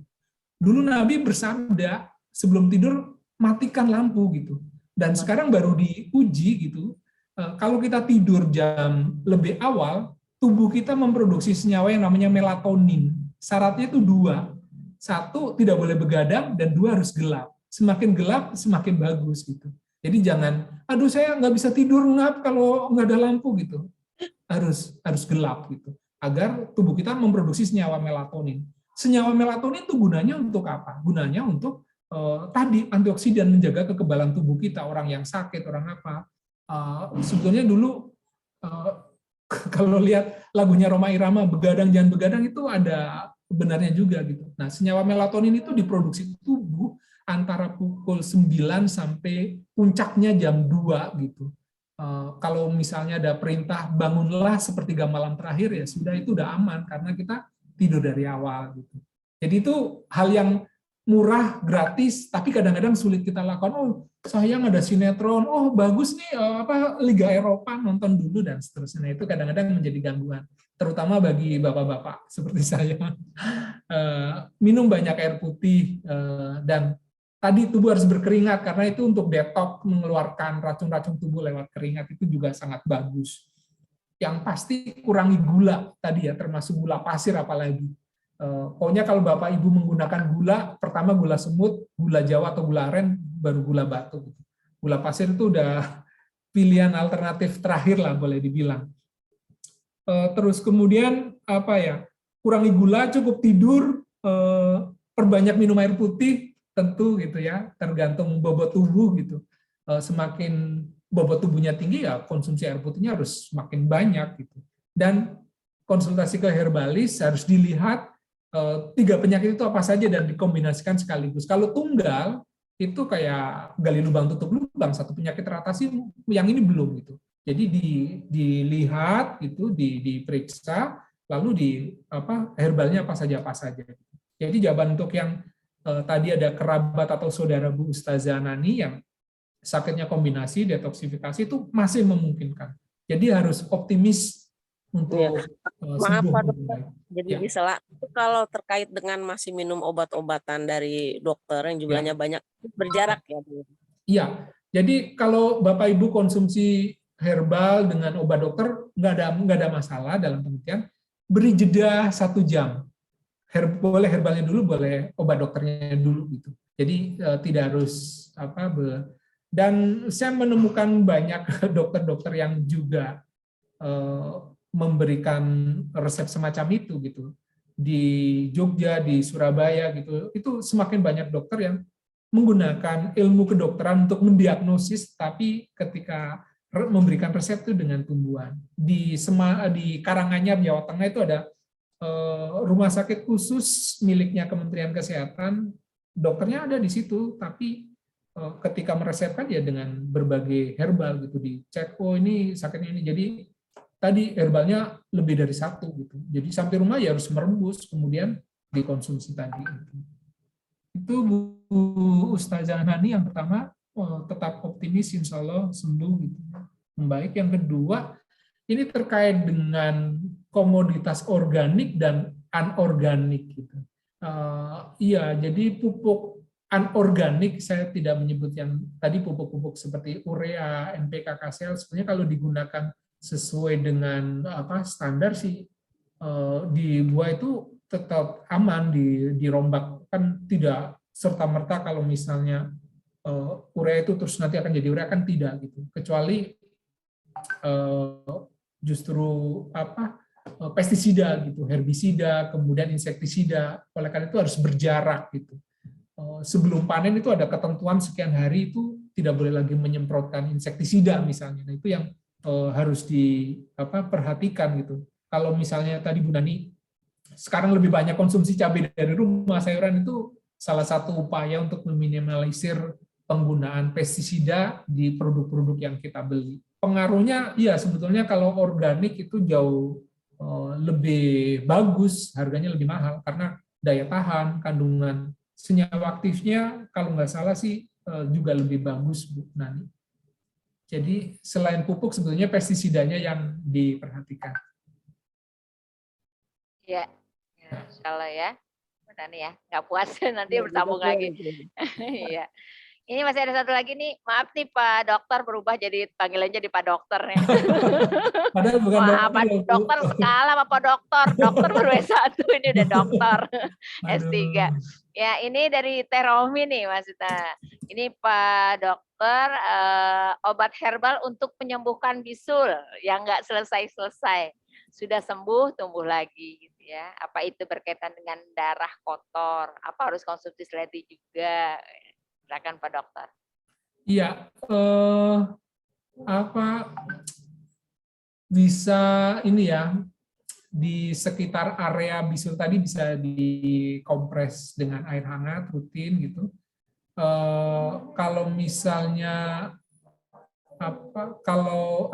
Dulu Nabi bersabda sebelum tidur matikan lampu gitu. Dan sekarang baru diuji gitu. Kalau kita tidur jam lebih awal, tubuh kita memproduksi senyawa yang namanya melatonin. Syaratnya itu 2. 1, tidak boleh begadang, dan 2, harus gelap. Semakin gelap, semakin bagus gitu. Jadi jangan, aduh saya nggak bisa tidur ngap kalau nggak ada lampu gitu. Harus gelap gitu. Agar tubuh kita memproduksi senyawa melatonin. Senyawa melatonin itu gunanya untuk apa? Gunanya untuk tadi antioksidan, menjaga kekebalan tubuh kita. Orang yang sakit, orang apa. Sebetulnya dulu kalau lihat lagunya Rhoma Irama, begadang jangan begadang, itu ada benarnya juga gitu. Nah, senyawa melatonin itu diproduksi tubuh antara pukul 9 sampai puncaknya jam 2 gitu. Kalau misalnya ada perintah bangunlah sepertiga malam terakhir, ya sudah, itu udah aman karena kita tidur dari awal gitu. Jadi itu hal yang murah, gratis, tapi kadang-kadang sulit kita lakukan. Oh, sayang ada sinetron, oh bagus nih Liga Eropa, nonton dulu dan seterusnya. Nah, itu kadang-kadang menjadi gangguan, terutama bagi bapak-bapak seperti saya. Minum banyak air putih, dan tadi tubuh harus berkeringat karena itu untuk detox, mengeluarkan racun-racun tubuh lewat keringat, itu juga sangat bagus. Yang pasti kurangi gula tadi ya, termasuk gula pasir apalagi. Pokoknya kalau Bapak Ibu menggunakan gula, pertama gula semut, gula Jawa atau gula aren, baru gula batu. Gula pasir itu udah pilihan alternatif terakhir lah boleh dibilang. Terus kemudian kurangi gula, cukup tidur, perbanyak minum air putih, tentu gitu ya, tergantung bobot tubuh gitu. Semakin bobot tubuhnya tinggi ya konsumsi air putihnya harus semakin banyak gitu. Dan konsultasi ke herbalis harus dilihat 3 penyakit itu apa saja dan dikombinasikan sekaligus. Kalau tunggal itu kayak gali lubang tutup lubang, satu penyakit teratasi, yang ini belum gitu. Jadi dilihat gitu, diperiksa, lalu herbalnya apa saja. Jadi jawaban untuk yang tadi ada kerabat atau saudara Bu Ustazah Nani yang sakitnya kombinasi detoksifikasi itu masih memungkinkan. Jadi harus optimis untuk Maaf sembuh. Pak Dokter, jadi Ya. disela itu kalau terkait dengan masih minum obat-obatan dari dokter yang jumlahnya banyak, berjarak ya Bu? Iya, jadi kalau Bapak Ibu konsumsi herbal dengan obat dokter nggak ada masalah, dalam pengertian beri jeda 1 jam. Boleh herbalnya dulu, boleh obat dokternya dulu gitu. Jadi tidak harus dan saya menemukan banyak dokter-dokter yang juga memberikan resep semacam itu gitu. Di Jogja, di Surabaya gitu, itu semakin banyak dokter yang menggunakan ilmu kedokteran untuk mendiagnosis, tapi ketika memberikan resep itu dengan tumbuhan. Di Karanganyar, Jawa Tengah itu ada rumah sakit khusus miliknya Kementerian Kesehatan, dokternya ada di situ, tapi ketika meresepkan ya dengan berbagai herbal gitu, dicek, oh ini sakitnya ini, jadi tadi herbalnya lebih dari 1 gitu, jadi sampai rumah ya harus merebus kemudian dikonsumsi tadi. Itu Bu Ustazah Nani yang pertama, tetap optimis, insya Allah sembuh gitu, membaik. Yang kedua, ini terkait dengan komoditas organik dan anorganik gitu. Iya, jadi pupuk anorganik saya tidak menyebut yang tadi pupuk-pupuk seperti urea, NPK, KCl, sebenarnya kalau digunakan sesuai dengan standar sih di buah itu tetap aman, dirombak, kan tidak serta-merta kalau misalnya urea itu terus nanti akan jadi urea, kan tidak gitu, kecuali justru pestisida gitu, herbisida, kemudian insektisida. Oleh karena itu harus berjarak gitu. Sebelum panen itu ada ketentuan sekian hari itu tidak boleh lagi menyemprotkan insektisida misalnya. Nah, itu yang harus diperhatikan gitu. Kalau misalnya tadi Bu Nani sekarang lebih banyak konsumsi cabai dari rumah, sayuran, itu salah satu upaya untuk meminimalisir penggunaan pestisida di produk-produk yang kita beli. Pengaruhnya ya sebetulnya kalau organik itu jauh lebih bagus, harganya lebih mahal karena daya tahan, kandungan senyawa aktifnya kalau nggak salah sih juga lebih bagus Bu Nani. Jadi selain pupuk sebetulnya pestisidanya yang diperhatikan. Ya, kalau ya, Bu Nani ya, nggak puas nanti bersambung lagi. Iya. Ini masih ada satu lagi nih, maaf nih Pak Dokter, berubah jadi panggilannya di Pak Dokter nih. Padahal bukan Pak Dokter skala sama Pak Dokter, dokter baru S1, ini udah dokter S3. Ya ini dari Teh Romi nih Mas Ita. Ini Pak Dokter, obat herbal untuk menyembuhkan bisul yang nggak selesai-selesai. Sudah sembuh, tumbuh lagi gitu ya. Apa itu berkaitan dengan darah kotor? Apa harus konsumsi seledri juga? Silakan Pak Dokter. Iya, bisa ini ya, di sekitar area bisul tadi bisa dikompres dengan air hangat rutin gitu. Kalau misalnya kalau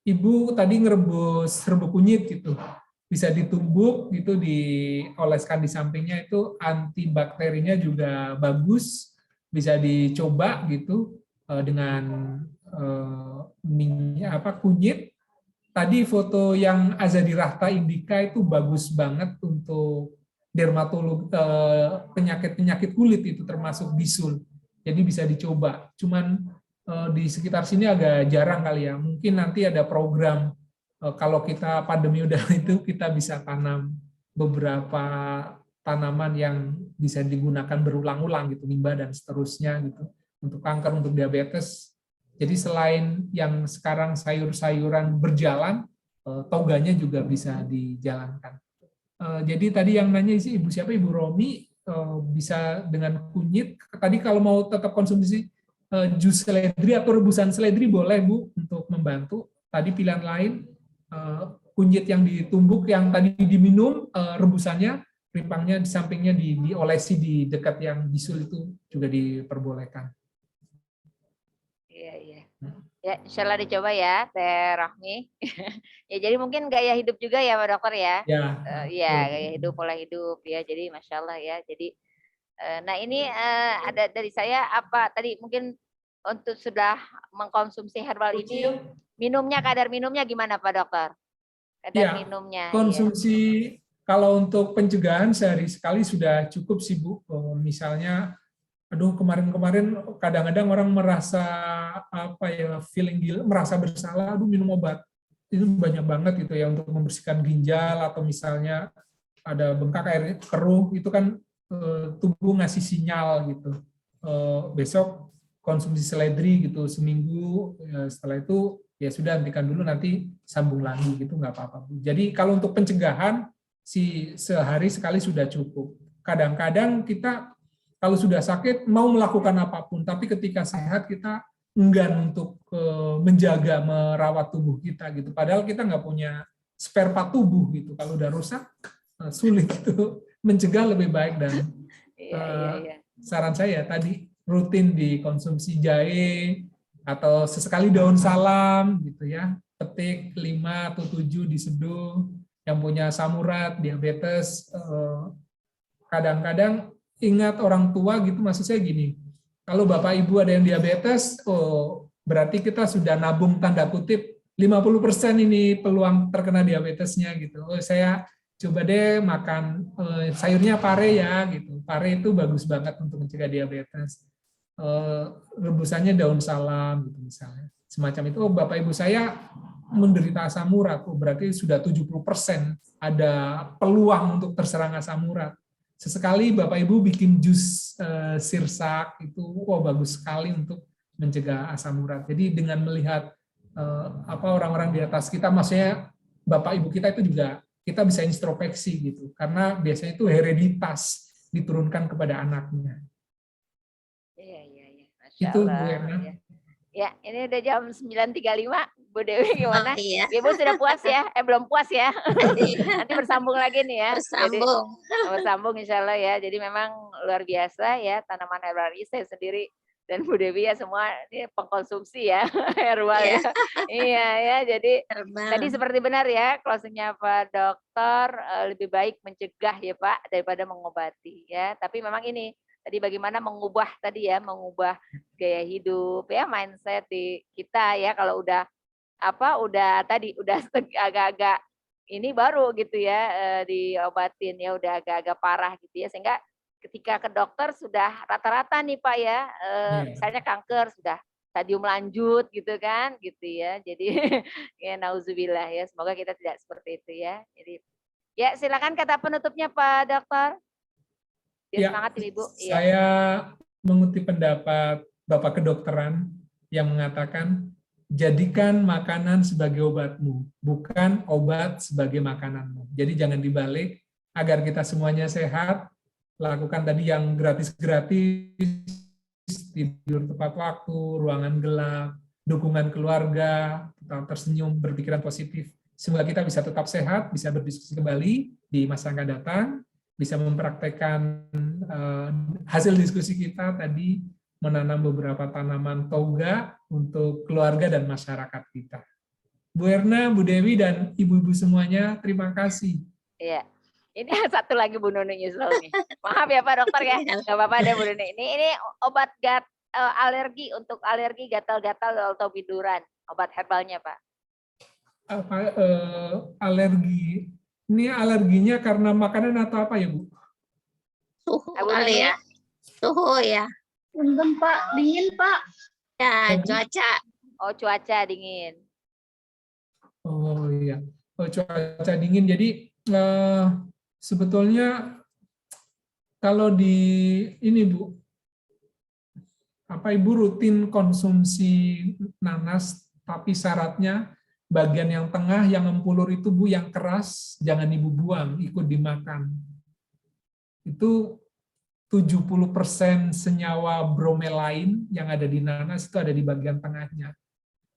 Ibu tadi ngerebus serbuk kunyit gitu, bisa ditumbuk gitu, dioleskan di sampingnya, itu antibakterinya juga bagus, bisa dicoba gitu dengan kunyit. Tadi foto yang Azadirachta indica itu bagus banget untuk dermatolog, penyakit-penyakit kulit itu termasuk bisul. Jadi bisa dicoba. Cuman di sekitar sini agak jarang kali ya. Mungkin nanti ada program kalau kita pandemi udah itu, kita bisa tanam beberapa tanaman yang bisa digunakan berulang-ulang gitu, limbah dan seterusnya gitu, untuk kanker, untuk diabetes. Jadi selain yang sekarang sayur-sayuran berjalan, toganya juga bisa dijalankan. Jadi tadi yang nanya sih Ibu siapa, Ibu Romi, bisa dengan kunyit. Tadi kalau mau tetap konsumsi jus seledri atau rebusan seledri boleh Bu, untuk membantu. Tadi pilihan lain, kunyit yang ditumbuk, yang tadi diminum, rebusannya, rimpangnya di sampingnya diolesi di dekat yang bisul itu juga diperbolehkan. Iya, iya. Ya, insya Allah dicoba ya, Teh Rahmi. Ya, jadi mungkin gaya hidup juga ya, Pak Dokter ya. Ya. Iya, gaya hidup, pola hidup ya. Jadi Masya Allah ya. Jadi, nah ini ada dari saya apa tadi mungkin untuk sudah mengkonsumsi herbal ini, minumnya, kadar minumnya gimana Pak Dokter? Kadar minumnya. Konsumsi ya. Kalau untuk pencegahan sehari sekali sudah cukup sih Bu. Misalnya, aduh kemarin-kemarin kadang-kadang orang merasa feeling gila, merasa bersalah, aduh minum obat. Itu banyak banget gitu ya untuk membersihkan ginjal, atau misalnya ada bengkak air keruh, itu kan tubuh ngasih sinyal gitu. Besok konsumsi seledri gitu seminggu, setelah itu ya sudah hentikan dulu, nanti sambung lagi gitu, nggak apa-apa. Jadi kalau untuk pencegahan sehari sekali sudah cukup. Kadang-kadang kita kalau sudah sakit mau melakukan apapun, tapi ketika sehat kita enggan untuk menjaga, merawat tubuh kita gitu. Padahal kita nggak punya spare part tubuh gitu. Kalau udah rusak sulit itu, mencegah lebih baik. Dan saran saya tadi rutin dikonsumsi jahe atau sesekali daun salam gitu ya. Petik 5 atau 7 diseduh. Yang punya asam urat, diabetes, kadang-kadang ingat orang tua gitu, maksud saya gini, kalau Bapak Ibu ada yang diabetes, berarti kita sudah nabung tanda kutip 50% ini peluang terkena diabetesnya gitu. Saya coba deh makan sayurnya pare ya gitu. Pare itu bagus banget untuk mencegah diabetes. Rebusannya daun salam gitu misalnya. Semacam itu. Bapak Ibu saya menderita asam urat, berarti sudah 70% ada peluang untuk terserang asam urat. Sesekali Bapak Ibu bikin jus sirsak itu bagus sekali untuk mencegah asam urat. Jadi dengan melihat orang-orang di atas kita, maksudnya Bapak Ibu kita itu juga kita bisa introspeksi gitu, karena biasanya itu hereditas diturunkan kepada anaknya. Iya. Masya Itu Allah. Bu Erna. Ya, ini udah jam 9.35. Bu Dewi gimana? Iya. Ibu sudah puas ya? Belum puas ya? Nanti bersambung lagi nih ya. Bersambung. Jadi, bersambung insya Allah ya. Jadi memang luar biasa ya tanaman herbal ini, saya sendiri dan Bu Dewi ya semua ini pengkonsumsi ya herbal ya. Iya ya. Jadi tadi seperti benar ya closingnya Pak Dokter, lebih baik mencegah ya Pak daripada mengobati ya. Tapi memang ini tadi bagaimana mengubah gaya hidup ya, mindset di kita ya. Kalau udah agak-agak ini baru gitu ya diobatin ya, udah agak-agak parah gitu ya, sehingga ketika ke dokter sudah rata-rata nih Pak ya, misalnya kanker sudah stadium lanjut gitu kan gitu ya. Jadi ya nauzubillah ya, semoga kita tidak seperti itu ya. Jadi ya silakan kata penutupnya Pak Dokter. Semangat Ibu. Saya mengutip pendapat Bapak kedokteran yang mengatakan, jadikan makanan sebagai obatmu, bukan obat sebagai makananmu. Jadi jangan dibalik, agar kita semuanya sehat, lakukan tadi yang gratis-gratis, tidur tepat waktu, ruangan gelap, dukungan keluarga, tetap tersenyum, berpikiran positif. Semoga kita bisa tetap sehat, bisa berdiskusi kembali di masa yang akan datang, bisa mempraktekkan hasil diskusi kita tadi, menanam beberapa tanaman toga untuk keluarga dan masyarakat kita. Bu Erna, Bu Dewi, dan ibu-ibu semuanya, terima kasih. Iya. Ini satu lagi Bu Nuni nyusul nih. Maaf ya Pak Dokter ya. Nggak apa-apa deh Bu Nuni. Ini obat alergi untuk alergi gatal-gatal atau biduran. Obat herbalnya Pak. Alergi. Ini alerginya karena makanan atau apa ya Bu? Suhu Abu kali Nuni? ya. Suhu ya. Punten Pak, dingin Pak. Ya, cuaca. Oh cuaca dingin. Oh iya, cuaca dingin. Jadi sebetulnya kalau di ini Bu, Ibu rutin konsumsi nanas, tapi syaratnya bagian yang tengah yang empulur itu Bu, yang keras jangan Ibu buang, ikut dimakan. Itu 70% senyawa bromelain yang ada di nanas itu ada di bagian tengahnya.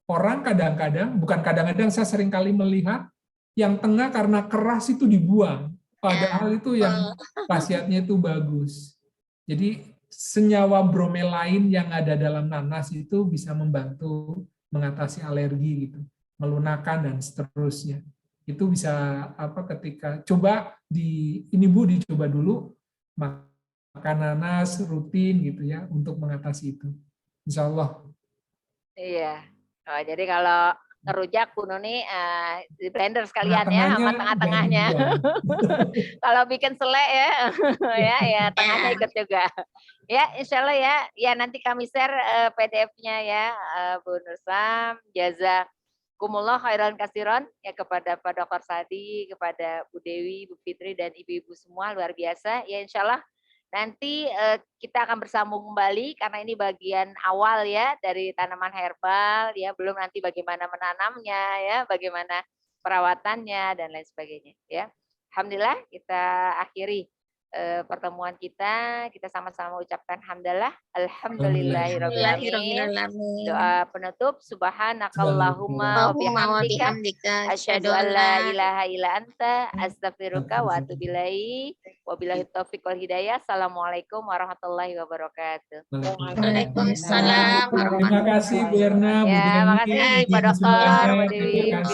Orang kadang-kadang, bukan kadang-kadang, saya sering kali melihat yang tengah karena keras itu dibuang. Padahal itu yang khasiatnya itu bagus. Jadi senyawa bromelain yang ada dalam nanas itu bisa membantu mengatasi alergi gitu, melunakkan dan seterusnya. Itu bisa ketika coba ini Bu dicoba dulu makan nanas rutin gitu ya untuk mengatasi itu. Insya Allah. Iya. Oh, jadi kalau ngerujak Bu Nuni di blender sekalian ya sama tengah-tengahnya. Kalau bikin selek ya, ya tengahnya ikut juga. Ya, insya Allah ya. Ya nanti kami share PDF-nya ya, Bu Nursam. Jazakumullah khairan kasiron ya kepada Pak Dr. Sadi, kepada Bu Dewi, Bu Fitri dan ibu-ibu semua luar biasa. Ya insya Allah nanti kita akan bersambung kembali karena ini bagian awal ya dari tanaman herbal ya, belum nanti bagaimana menanamnya ya, bagaimana perawatannya dan lain sebagainya ya. Alhamdulillah kita akhiri pertemuan kita sama-sama ucapkan hamdalah, alhamdulillahirabbil alamin. Doa penutup, subhanakallahumma wa bihamdika asyhadu an la ilaha illa anta astaghfiruka wa atubu ilaik. Wabillahi taufiq wal hidayah. Assalamualaikum warahmatullahi wabarakatuh. Waalaikumsalam. Terima kasih Bu Erna, Bu Ya, Dewi, makasih Pak ibu Dokter, semuanya. Bu Terima Dewi. kasih.